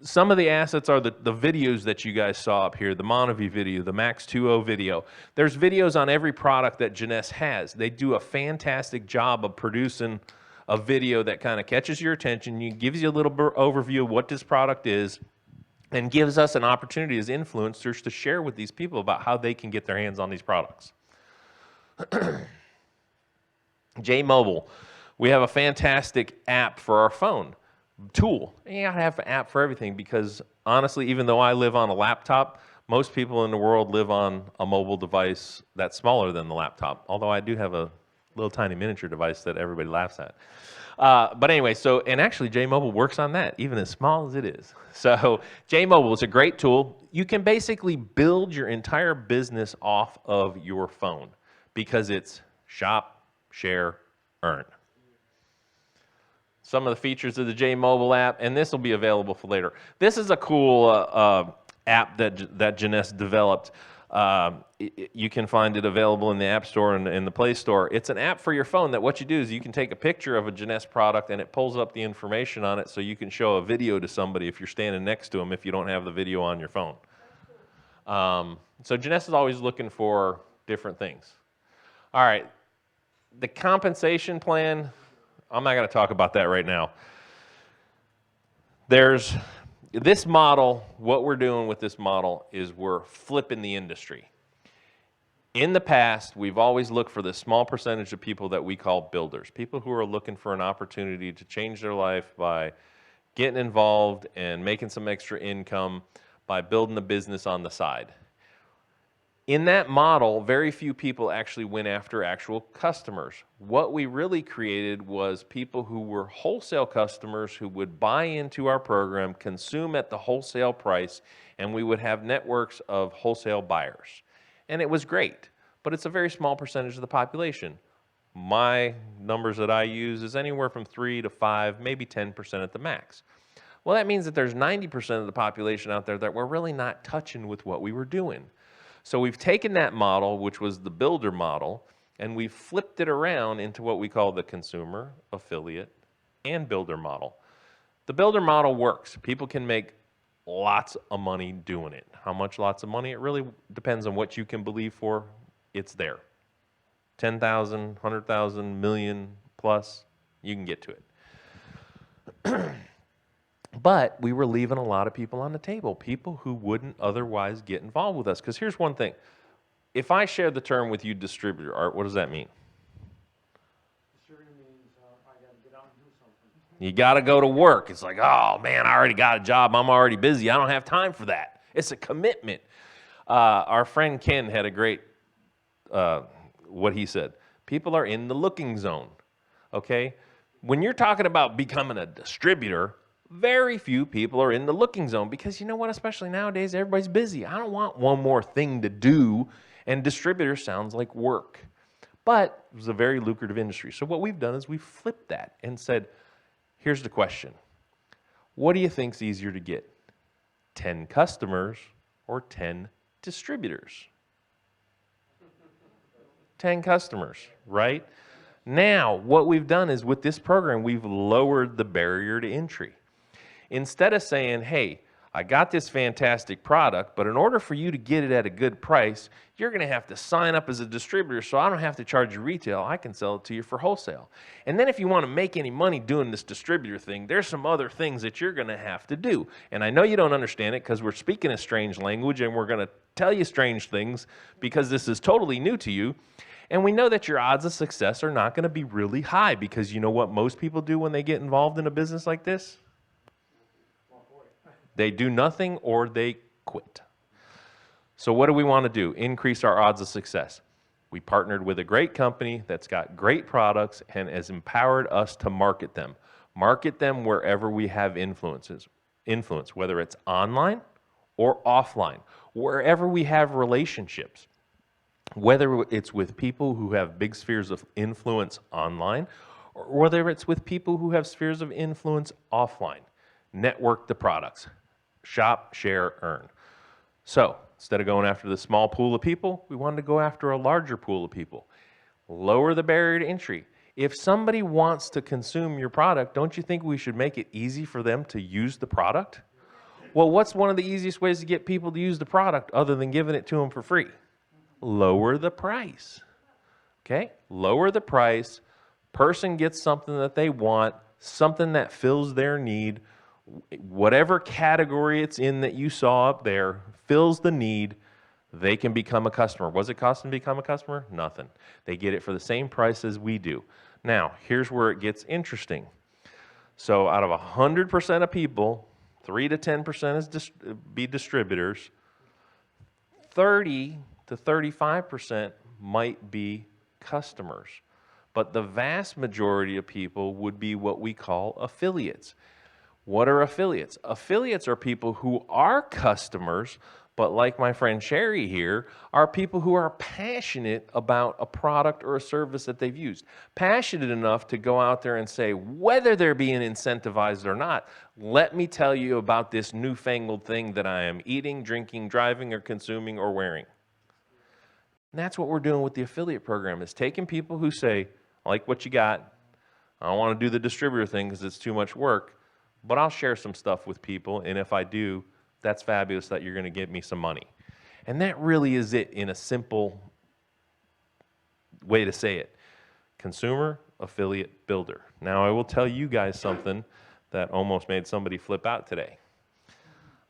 some of the assets are the videos that you guys saw up here, the MonaVie video, the Max 2.0 video. There's videos on every product that Jeunesse has. They do a fantastic job of producing a video that kind of catches your attention, gives you a little bit overview of what this product is, and gives us an opportunity as influencers to share with these people about how they can get their hands on these products. J-Mobile, we have a fantastic app for our phone. Tool. And you gotta have an app for everything, because honestly, even though I live on a laptop, most people in the world live on a mobile device that's smaller than the laptop. Although I do have a little tiny miniature device that everybody laughs at. But anyway, and actually J-Mobile works on that, even as small as it is. So J-Mobile is a great tool. You can basically build your entire business off of your phone, because it's shop, share, earn. Some of the features of the J-Mobile app, and this will be available for later. This is a cool app that Jeunesse developed. You can find it available in the App Store and in the Play Store. It's an app for your phone that what you do is you can take a picture of a Jeunesse product and it pulls up the information on it, so you can show a video to somebody if you're standing next to them if you don't have the video on your phone. So Jeunesse is always looking for different things. All right, the compensation plan, I'm not going to talk about that right now. There's this model, what we're doing with this model is we're flipping the industry. In the past, we've always looked for this small percentage of people that we call builders, people who are looking for an opportunity to change their life by getting involved and making some extra income by building a business on the side. In that model, very few people actually went after actual customers. What we really created was people who were wholesale customers who would buy into our program, consume at the wholesale price, and we would have networks of wholesale buyers. And it was great, but it's a very small percentage of the population. My numbers that I use is anywhere from 3 to 5, maybe 10% at the max. Well, that means that there's 90% of the population out there that we're really not touching with what we were doing. So we've taken that model, which was the builder model, and we've flipped it around into what we call the consumer, affiliate, and builder model. The builder model works. People can make lots of money doing it. How much lots of money? It really depends on what you can believe for. It's there. 10,000, 100,000, million plus, you can get to it. But we were leaving a lot of people on the table, people who wouldn't otherwise get involved with us. Because here's one thing. If I share the term with you, distributor, Art, what does that mean? Distributor means I got to get out and do something. You got to go to work. It's like, oh, man, I already got a job. I'm already busy. I don't have time for that. It's a commitment. Our friend Ken had a great, what he said. People are in the looking zone, okay? When you're talking about becoming a distributor, very few people are in the looking zone because you know what, especially nowadays, everybody's busy. I don't want one more thing to do, and distributor sounds like work. But it was a very lucrative industry. So what we've done is we've flipped that and said, here's the question. What do you think's easier to get? 10 customers or 10 distributors? 10 customers, right? Now, what we've done is with this program, we've lowered the barrier to entry. Instead of saying, hey, I got this fantastic product, but in order for you to get it at a good price, you're going to have to sign up as a distributor so I don't have to charge you retail. I can sell it to you for wholesale. And then if you want to make any money doing this distributor thing, there's some other things that you're going to have to do. And I know you don't understand it because we're speaking a strange language and we're going to tell you strange things because this is totally new to you. And we know that your odds of success are not going to be really high because you know what most people do when they get involved in a business like this? They do nothing or they quit. So what do we want to do? Increase our odds of success. We partnered with a great company that's got great products and has empowered us to market them. Market them wherever we have influence, whether it's online or offline, wherever we have relationships. Whether it's with people who have big spheres of influence online, or whether it's with people who have spheres of influence offline. Network the products. Shop, share, earn. So instead of going after the small pool of people, we wanted to go after a larger pool of people. Lower the barrier to entry. If somebody wants to consume your product, don't you think we should make it easy for them to use the product? Well, what's one of the easiest ways to get people to use the product other than giving it to them for free? Lower the price. Okay? Lower the price. Person gets something that they want, something that fills their need. Whatever category it's in that you saw up there fills the need, they can become a customer. What does it cost them to become a customer? Nothing. They get it for the same price as we do. Now, here's where it gets interesting. So out of 100% of people, 3 to 10% is be distributors, 30 to 35% might be customers. But the vast majority of people would be what we call affiliates. What are affiliates? Affiliates are people who are customers, but like my friend Sherry here, are people who are passionate about a product or a service that they've used. Passionate enough to go out there and say, whether they're being incentivized or not, let me tell you about this newfangled thing that I am eating, drinking, driving, or consuming, or wearing. And that's what we're doing with the affiliate program, is taking people who say, I like what you got, I don't want to do the distributor thing because it's too much work, but I'll share some stuff with people, and if I do, that's fabulous that you're going to give me some money. And that really is it in a simple way to say it. Consumer, affiliate, builder. Now, I will tell you guys something that almost made somebody flip out today.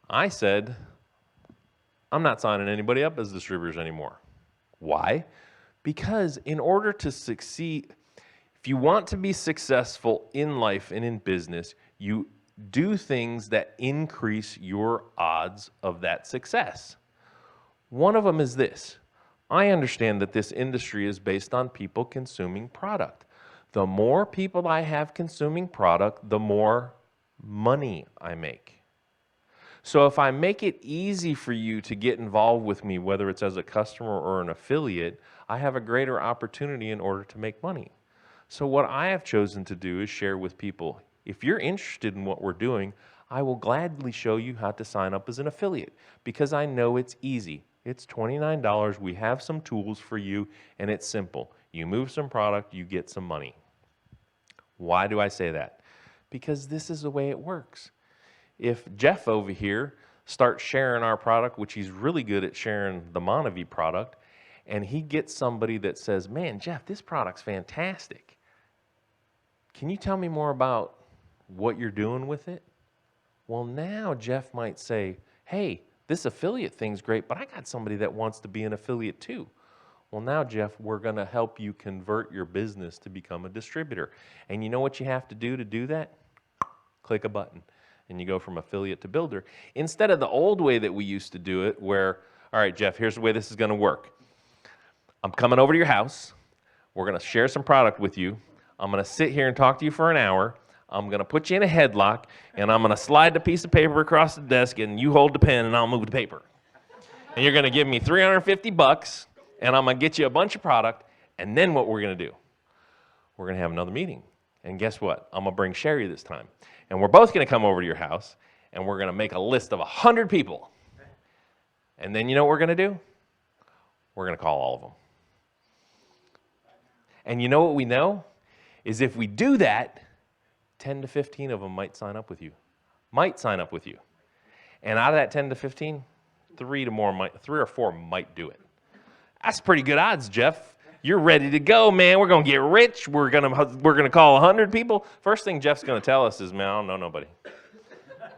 I said, I'm not signing anybody up as distributors anymore. Why? Because in order to succeed, if you want to be successful in life and in business, you do things that increase your odds of that success. One of them is this. I understand that this industry is based on people consuming product. The more people I have consuming product, the more money I make. So if I make it easy for you to get involved with me, whether it's as a customer or an affiliate, I have a greater opportunity in order to make money. So what I have chosen to do is share with people, if you're interested in what we're doing, I will gladly show you how to sign up as an affiliate because I know it's easy. It's $29. We have some tools for you, and it's simple. You move some product, you get some money. Why do I say that? Because this is the way it works. If Jeff over here starts sharing our product, which he's really good at sharing the MonaVie product, and he gets somebody that says, man, Jeff, this product's fantastic. Can you tell me more about what you're doing with it? Well, now Jeff might say, hey, this affiliate thing's great, but I got somebody that wants to be an affiliate too. Well, now, Jeff, we're going to help you convert your business to become a distributor. And you know what you have to do that? Click a button, and you go from affiliate to builder. Instead of the old way that we used to do it where, all right, Jeff, here's the way this is going to work. I'm coming over to your house. We're going to share some product with you. I'm going to sit here and talk to you for an hour. I'm going to put you in a headlock, and I'm going to slide the piece of paper across the desk, and you hold the pen, and I'll move the paper. And you're going to give me $350, and I'm going to get you a bunch of product, and then what we're going to do? We're going to have another meeting. And guess what? I'm going to bring Sherry this time. And we're both going to come over to your house, and we're going to make a list of 100 people. And then you know what we're going to do? We're going to call all of them. And you know what we know? Is if we do that, 10 to 15 of them might sign up with you. Might sign up with you. And out of that 10 to 15, 3 or 4 might do it. That's pretty good odds, Jeff. You're ready to go, man. We're going to get rich. We're going to call 100 people. First thing Jeff's going to tell us is, man, I don't know nobody.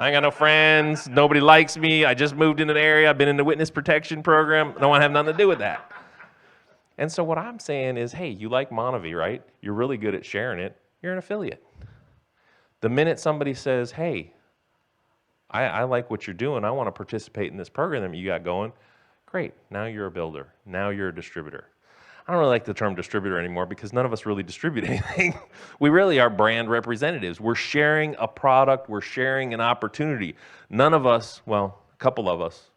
I ain't got no friends. Nobody likes me. I just moved into the area. I've been in the witness protection program. I don't want to have nothing to do with that. And so what I'm saying is, hey, you like MonaVie, right? You're really good at sharing it. You're an affiliate. The minute somebody says, hey, I like what you're doing. I want to participate in this program that you got going. Great. Now you're a builder. Now you're a distributor. I don't really like the term distributor anymore because none of us really distribute anything. We really are brand representatives. We're sharing a product. We're sharing an opportunity. None of us, well, a couple of us,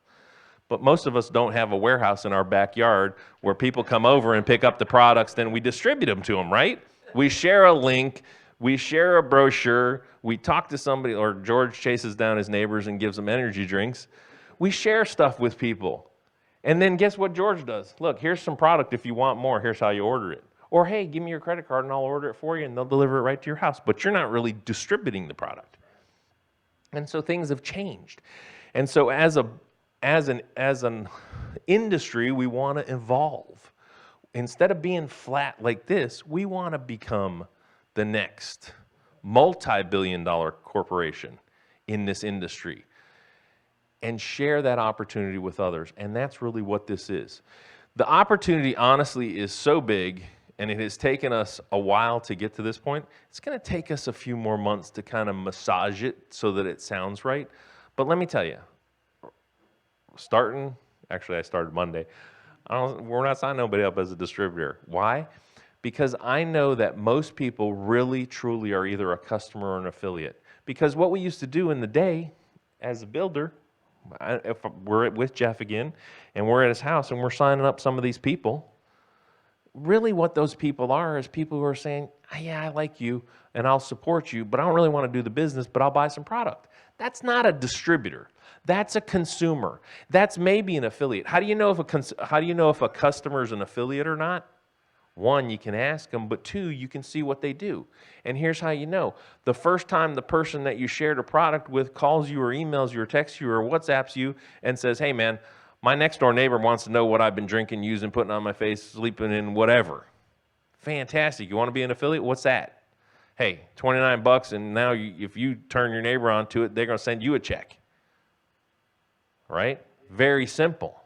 but most of us don't have a warehouse in our backyard where people come over and pick up the products, then we distribute them to them, right? We share a link. We share a brochure. We talk to somebody, or George chases down his neighbors and gives them energy drinks. We share stuff with people. And then guess what George does? Look, here's some product. If you want more, here's how you order it. Or, hey, give me your credit card and I'll order it for you and they'll deliver it right to your house. But you're not really distributing the product. And so things have changed. And so as an industry, we want to evolve. Instead of being flat like this, we want to become the next multi-billion-dollar corporation in this industry and share that opportunity with others. And that's really what this is. The opportunity, honestly, is so big, and it has taken us a while to get to this point. It's going to take us a few more months to kind of massage it so that it sounds right. But let me tell you, actually I started Monday, we're not signing nobody up as a distributor. Why? Because I know that most people really, truly are either a customer or an affiliate. Because what we used to do in the day as a builder, if we're with Jeff again, and we're at his house and we're signing up some of these people, really what those people are is people who are saying, oh, yeah, I like you and I'll support you, but I don't really want to do the business, but I'll buy some product. That's not a distributor. That's a consumer. That's maybe an affiliate. How do you know if a customer is an affiliate or not? One, you can ask them, but two, you can see what they do. And here's how you know. The first time the person that you shared a product with calls you or emails you or texts you or WhatsApps you and says, hey man, my next door neighbor wants to know what I've been drinking, using, putting on my face, sleeping in, whatever. Fantastic. You want to be an affiliate? What's that? Hey, $29, and now if you turn your neighbor on to it, they're going to send you a check. Right? Very simple.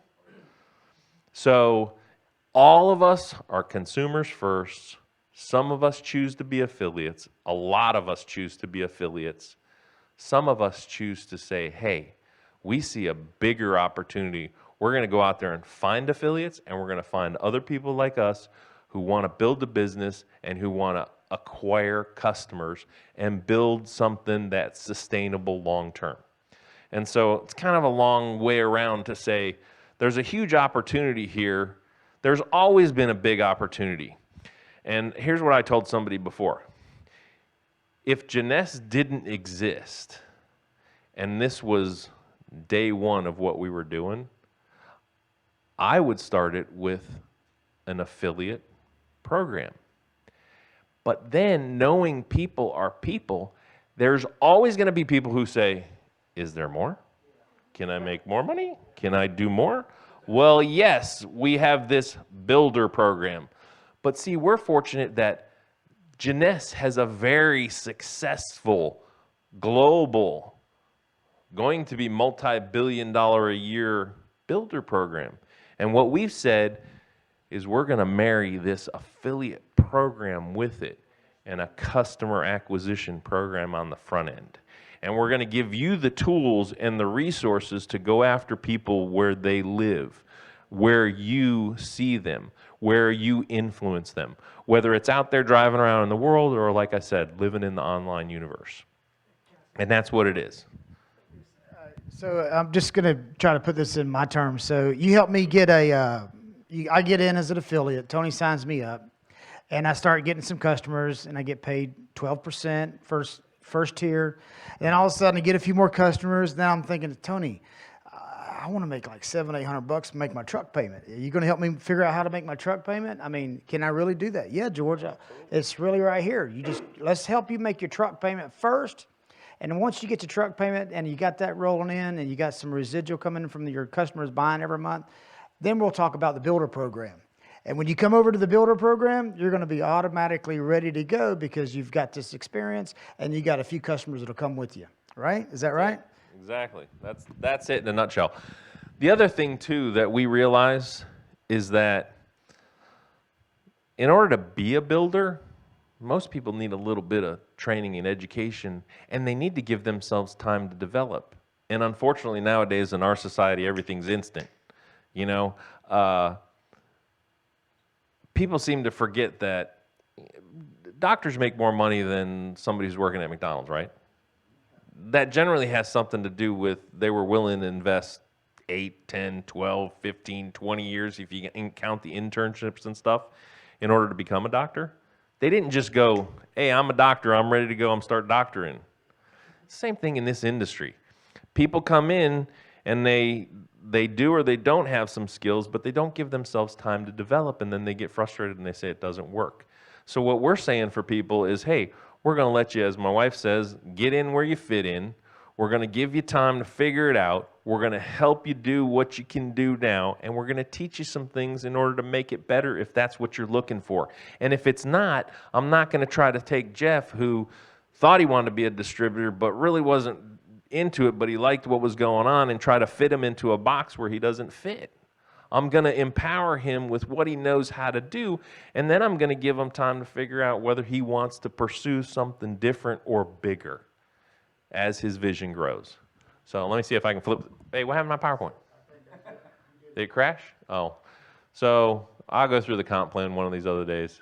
So all of us are consumers first. Some of us choose to be affiliates. A lot of us choose to be affiliates. Some of us choose to say, hey, we see a bigger opportunity. We're going to go out there and find affiliates, and we're going to find other people like us who want to build a business and who want to acquire customers and build something that's sustainable long term. And so it's kind of a long way around to say there's a huge opportunity here. There's always been a big opportunity. And here's what I told somebody before. If Jeunesse didn't exist, and this was day one of what we were doing, I would start it with an affiliate program. But then, knowing people are people, there's always going to be people who say, is there more? Can I make more money? Can I do more? Well, yes, we have this builder program. But see, we're fortunate that Jeunesse has a very successful, global, going to be multi-billion-dollar a year builder program. And what we've said is we're going to marry this affiliate program with it and a customer acquisition program on the front end. And we're going to give you the tools and the resources to go after people where they live, where you see them, where you influence them, whether it's out there driving around in the world or, like I said, living in the online universe. And that's what it is. So I'm just going to try to put this in my terms. So you help me get I get in as an affiliate. Tony signs me up, and I start getting some customers, and I get paid 12% first tier. And then all of a sudden, I get a few more customers. Now I'm thinking, Tony, I want to make like $700-800 to make my truck payment. Are you going to help me figure out how to make my truck payment? I mean, can I really do that? Yeah, George, it's really right here. Let's help you make your truck payment first. And once you get your truck payment and you got that rolling in and you got some residual coming in from your customers buying every month, then we'll talk about the builder program. And when you come over to the builder program, you're going to be automatically ready to go because you've got this experience and you got a few customers that'll come with you, right? Is that right? Exactly. That's it in a nutshell. The other thing, too, that we realize is that in order to be a builder, most people need a little bit of training and education, and they need to give themselves time to develop. And unfortunately, nowadays in our society, everything's instant. You know, people seem to forget that doctors make more money than somebody who's working at McDonald's, right? That generally has something to do with they were willing to invest 8, 10, 12, 15, 20 years, if you count the internships and stuff, in order to become a doctor. They didn't just go, hey, I'm a doctor, I'm ready to go, I'm start doctoring. Same thing in this industry. People come in and they do or they don't have some skills, but they don't give themselves time to develop, and then they get frustrated and they say it doesn't work. So what we're saying for people is, hey, we're going to let you, as my wife says, get in where you fit in. We're going to give you time to figure it out. We're going to help you do what you can do now, and we're going to teach you some things in order to make it better if that's what you're looking for. And if it's not, I'm not going to try to take Jeff, who thought he wanted to be a distributor but really wasn't into it, but he liked what was going on, and try to fit him into a box where he doesn't fit. I'm going to empower him with what he knows how to do, and then I'm going to give him time to figure out whether he wants to pursue something different or bigger as his vision grows. So let me see if I can flip. Hey, what happened to my PowerPoint? Did it crash? Oh. So I'll go through the comp plan one of these other days.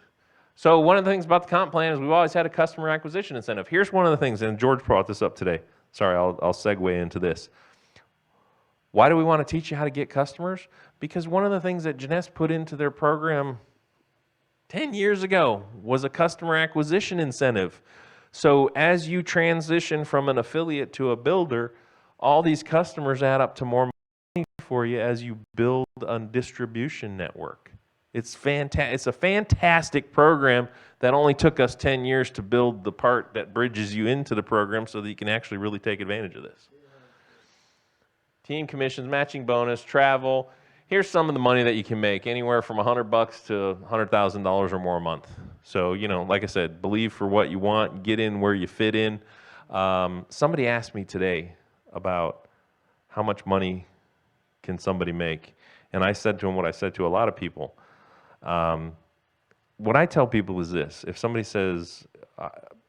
So one of the things about the comp plan is we've always had a customer acquisition incentive. Here's one of the things, and George brought this up today. Sorry, I'll segue into this. Why do we want to teach you how to get customers? Because one of the things that Jeunesse put into their program 10 years ago was a customer acquisition incentive. So as you transition from an affiliate to a builder, all these customers add up to more money for you as you build a distribution network. It's a fantastic program that only took us 10 years to build the part that bridges you into the program so that you can actually really take advantage of this. Team commissions, matching bonus, travel. Here's some of the money that you can make, anywhere from $100 to $100,000 or more a month. So, you know, like I said, believe for what you want, get in where you fit in. Somebody asked me today about how much money can somebody make, and I said to him what I said to a lot of people. What I tell people is this: if somebody says,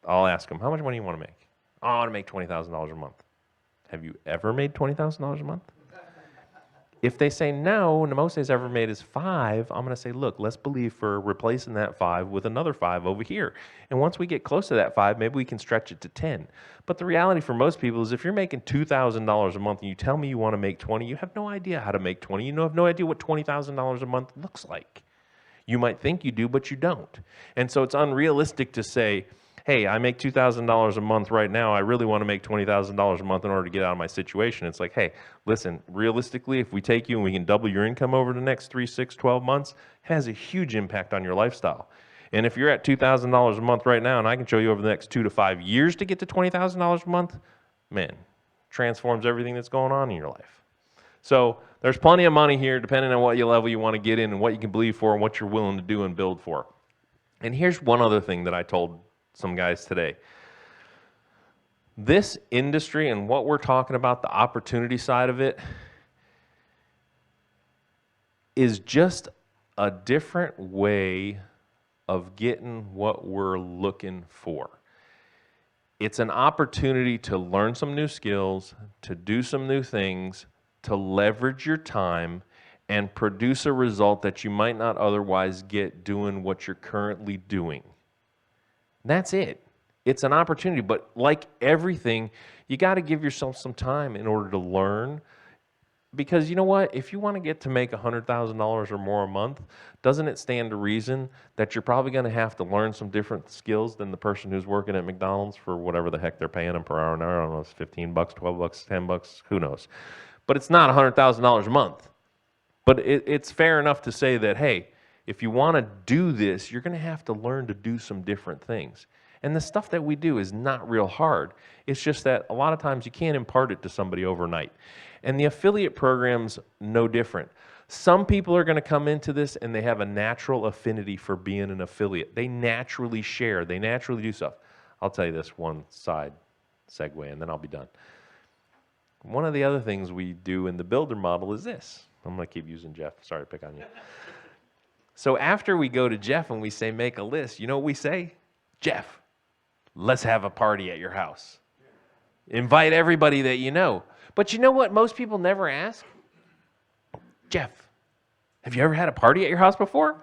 I'll ask them, how much money do you want to make? Oh, I want to make $20,000 a month. Have you ever made $20,000 a month? If they say no, and the most they've ever made is 5, I'm going to say, look, let's believe for replacing that 5 with another 5 over here. And once we get close to that 5, maybe we can stretch it to 10. But the reality for most people is if you're making $2,000 a month and you tell me you want to make 20, you have no idea how to make 20. You have no idea what $20,000 a month looks like. You might think you do, but you don't. And so it's unrealistic to say, hey, I make $2,000 a month right now. I really want to make $20,000 a month in order to get out of my situation. It's like, hey, listen, realistically, if we take you and we can double your income over the next 3, 6, 12 months, it has a huge impact on your lifestyle. And if you're at $2,000 a month right now, and I can show you over the next 2 to 5 years to get to $20,000 a month, man, transforms everything that's going on in your life. So there's plenty of money here, depending on what level you want to get in and what you can believe for and what you're willing to do and build for. And here's one other thing that I told some guys today. This industry and what we're talking about, the opportunity side of it, is just a different way of getting what we're looking for. It's an opportunity to learn some new skills, to do some new things, to leverage your time and produce a result that you might not otherwise get doing what you're currently doing. That's it. It's an opportunity, but like everything, you got to give yourself some time in order to learn. Because you know what? If you want to get to make $100,000 or more a month, doesn't it stand to reason that you're probably going to have to learn some different skills than the person who's working at McDonald's for whatever the heck they're paying them per hour an hour? I don't know, it's $15, $12, $10, who knows? But it's not $100,000 a month. But it's fair enough to say that, hey, if you want to do this, you're going to have to learn to do some different things. And the stuff that we do is not real hard. It's just that a lot of times you can't impart it to somebody overnight. And the affiliate program's no different. Some people are going to come into this and they have a natural affinity for being an affiliate. They naturally share. They naturally do stuff. I'll tell you this one side segue and then I'll be done. One of the other things we do in the builder model is this. I'm going to keep using Jeff. Sorry to pick on you. So after we go to Jeff and we say, make a list, you know what we say? Jeff, let's have a party at your house. Invite everybody that you know. But you know what most people never ask? Jeff, have you ever had a party at your house before?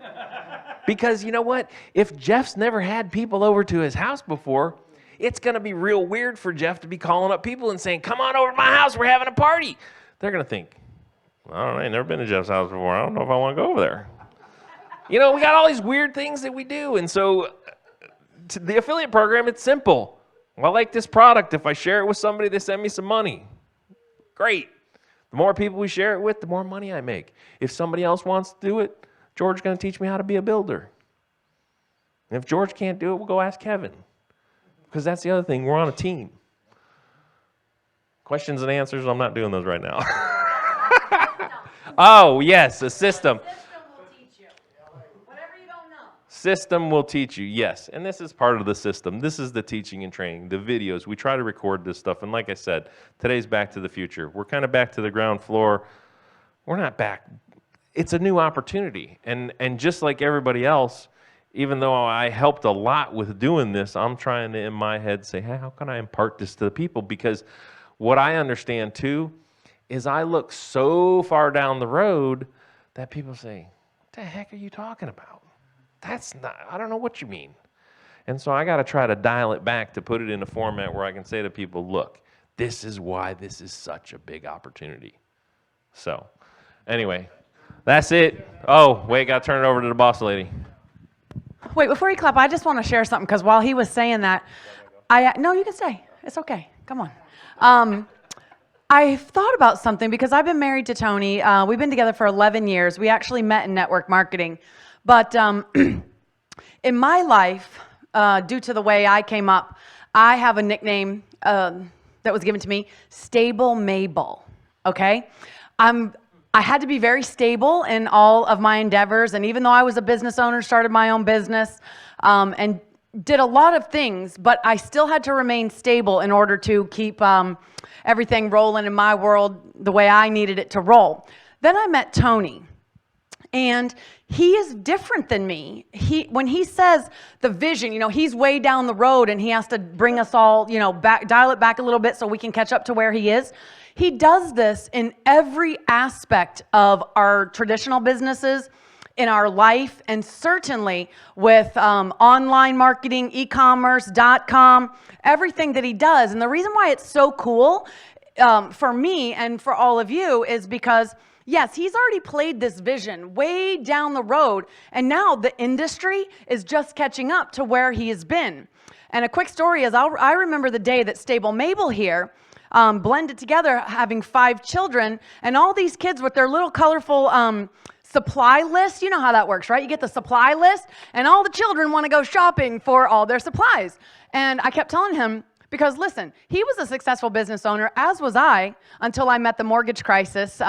Because you know what? If Jeff's never had people over to his house before, it's going to be real weird for Jeff to be calling up people and saying, come on over to my house, we're having a party. They're going to think, I don't know, I've never been to Jeff's house before. I don't know if I want to go over there. You know, we got all these weird things that we do. And so to the affiliate program, it's simple. Well, I like this product. If I share it with somebody, they send me some money. Great. The more people we share it with, the more money I make. If somebody else wants to do it, George's going to teach me how to be a builder. And if George can't do it, we'll go ask Kevin. Because that's the other thing. We're on a team. Questions and answers, I'm not doing those right now. Oh, yes, a system. System will teach you, yes. And this is part of the system. This is the teaching and training, the videos. We try to record this stuff. And like I said, today's back to the future. We're kind of back to the ground floor. We're not back. It's a new opportunity. And just like everybody else, even though I helped a lot with doing this, I'm trying to, in my head, say, hey, how can I impart this to the people? Because what I understand, too, is I look so far down the road that people say, what the heck are you talking about? That's not, I don't know what you mean. And so I got to try to dial it back to put it in a format where I can say to people, look, this is why this is such a big opportunity. So anyway, that's it. Oh, wait, got to turn it over to the boss lady. Wait, before you clap, I just want to share something because while he was saying that, no, you can stay. It's okay. Come on. I thought about something because I've been married to Tony. We've been together for 11 years. We actually met in network marketing. But in my life, due to the way I came up, I have a nickname that was given to me, Stable Mabel, okay? I had to be very stable in all of my endeavors, and even though I was a business owner, started my own business, and did a lot of things, but I still had to remain stable in order to keep everything rolling in my world the way I needed it to roll. Then I met Tony. And he is different than me. When he says the vision, you know, he's way down the road and he has to bring us all, you know, back, dial it back a little bit so we can catch up to where he is. He does this in every aspect of our traditional businesses, in our life, and certainly with online marketing, e-commerce, .com, everything that he does. And the reason why it's so cool for me and for all of you is because Yes, he's already played this vision way down the road, and now the industry is just catching up to where he has been. And a quick story is I remember the day that Stable Mabel here blended together, having 5 children, and all these kids with their little colorful supply list. You know how that works, right? You get the supply list, and all the children want to go shopping for all their supplies. And I kept telling him, because listen, he was a successful business owner, as was I, until I met the mortgage crisis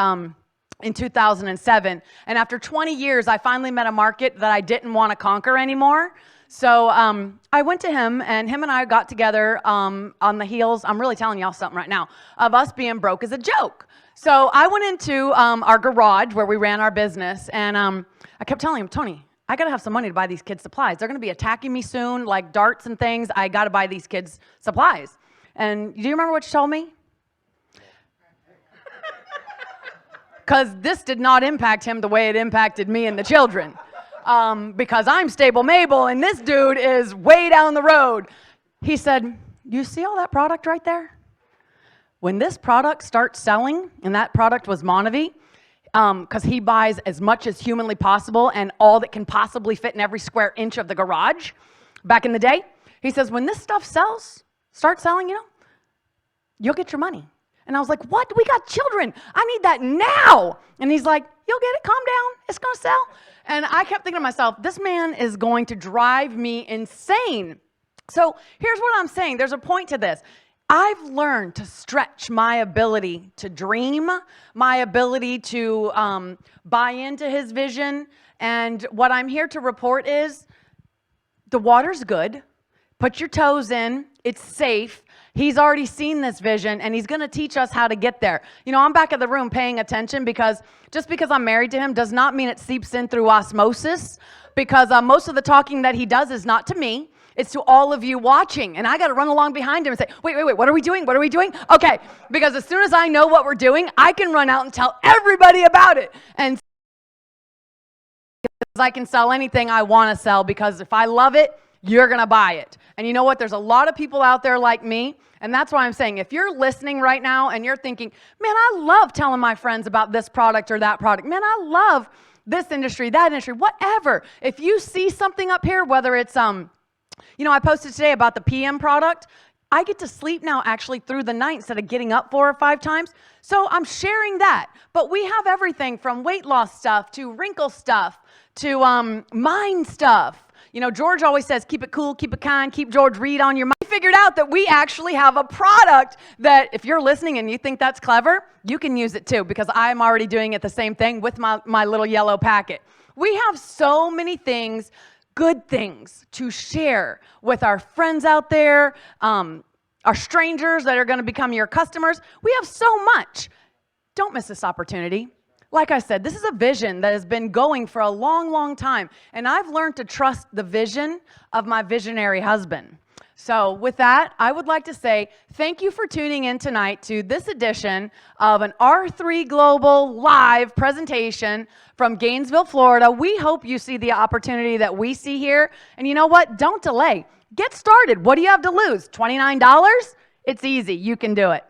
in 2007. And after 20 years, I finally met a market that I didn't want to conquer anymore. So I went to him, and him and I got together on the heels, I'm really telling y'all something right now, of us being broke as a joke. So I went into our garage where we ran our business, and I kept telling him, Tony, I got to have some money to buy these kids supplies. They're going to be attacking me soon, like darts and things. I got to buy these kids supplies. And do you remember what you told me? Because this did not impact him the way it impacted me and the children. Because I'm Stable Mabel, and this dude is way down the road. He said, you see all that product right there? When this product starts selling, and that product was MonaVie, because he buys as much as humanly possible and all that can possibly fit in every square inch of the garage back in the day. He says, when this stuff starts selling, you'll get your money. And I was like, what? We got children. I need that now. And he's like, you'll get it. Calm down. It's going to sell. And I kept thinking to myself, this man is going to drive me insane. So here's what I'm saying. There's a point to this. I've learned to stretch my ability to dream, my ability to buy into his vision. And what I'm here to report is the water's good. Put your toes in. It's safe. He's already seen this vision, and he's going to teach us how to get there. I'm back at the room paying attention, because just because I'm married to him does not mean it seeps in through osmosis, because most of the talking that he does is not to me. It's to all of you watching, and I got to run along behind him and say, wait, what are we doing? What are we doing? Okay, because as soon as I know what we're doing, I can run out and tell everybody about it. And I can sell anything I want to sell, because if I love it, you're going to buy it. And you know what? There's a lot of people out there like me, and that's why I'm saying, if you're listening right now and you're thinking, man, I love telling my friends about this product or that product. Man, I love this industry, that industry, whatever. If you see something up here, whether it's I posted today about the PM product. I get to sleep now actually through the night instead of getting up 4 or 5 times. So I'm sharing that. But we have everything from weight loss stuff to wrinkle stuff to mind stuff. George always says, keep it cool, keep it kind, keep George Reed on your mind. We figured out that we actually have a product that if you're listening and you think that's clever, you can use it too, because I'm already doing it the same thing with my little yellow packet. We have so many things, good things to share with our friends out there, our strangers that are going to become your customers. We have so much. Don't miss this opportunity. Like I said, this is a vision that has been going for a long, long time, and I've learned to trust the vision of my visionary husband. So with that, I would like to say thank you for tuning in tonight to this edition of an R3Global live presentation from Gainesville, Florida. We hope you see the opportunity that we see here. And you know what? Don't delay. Get started. What do you have to lose? $29? It's easy. You can do it.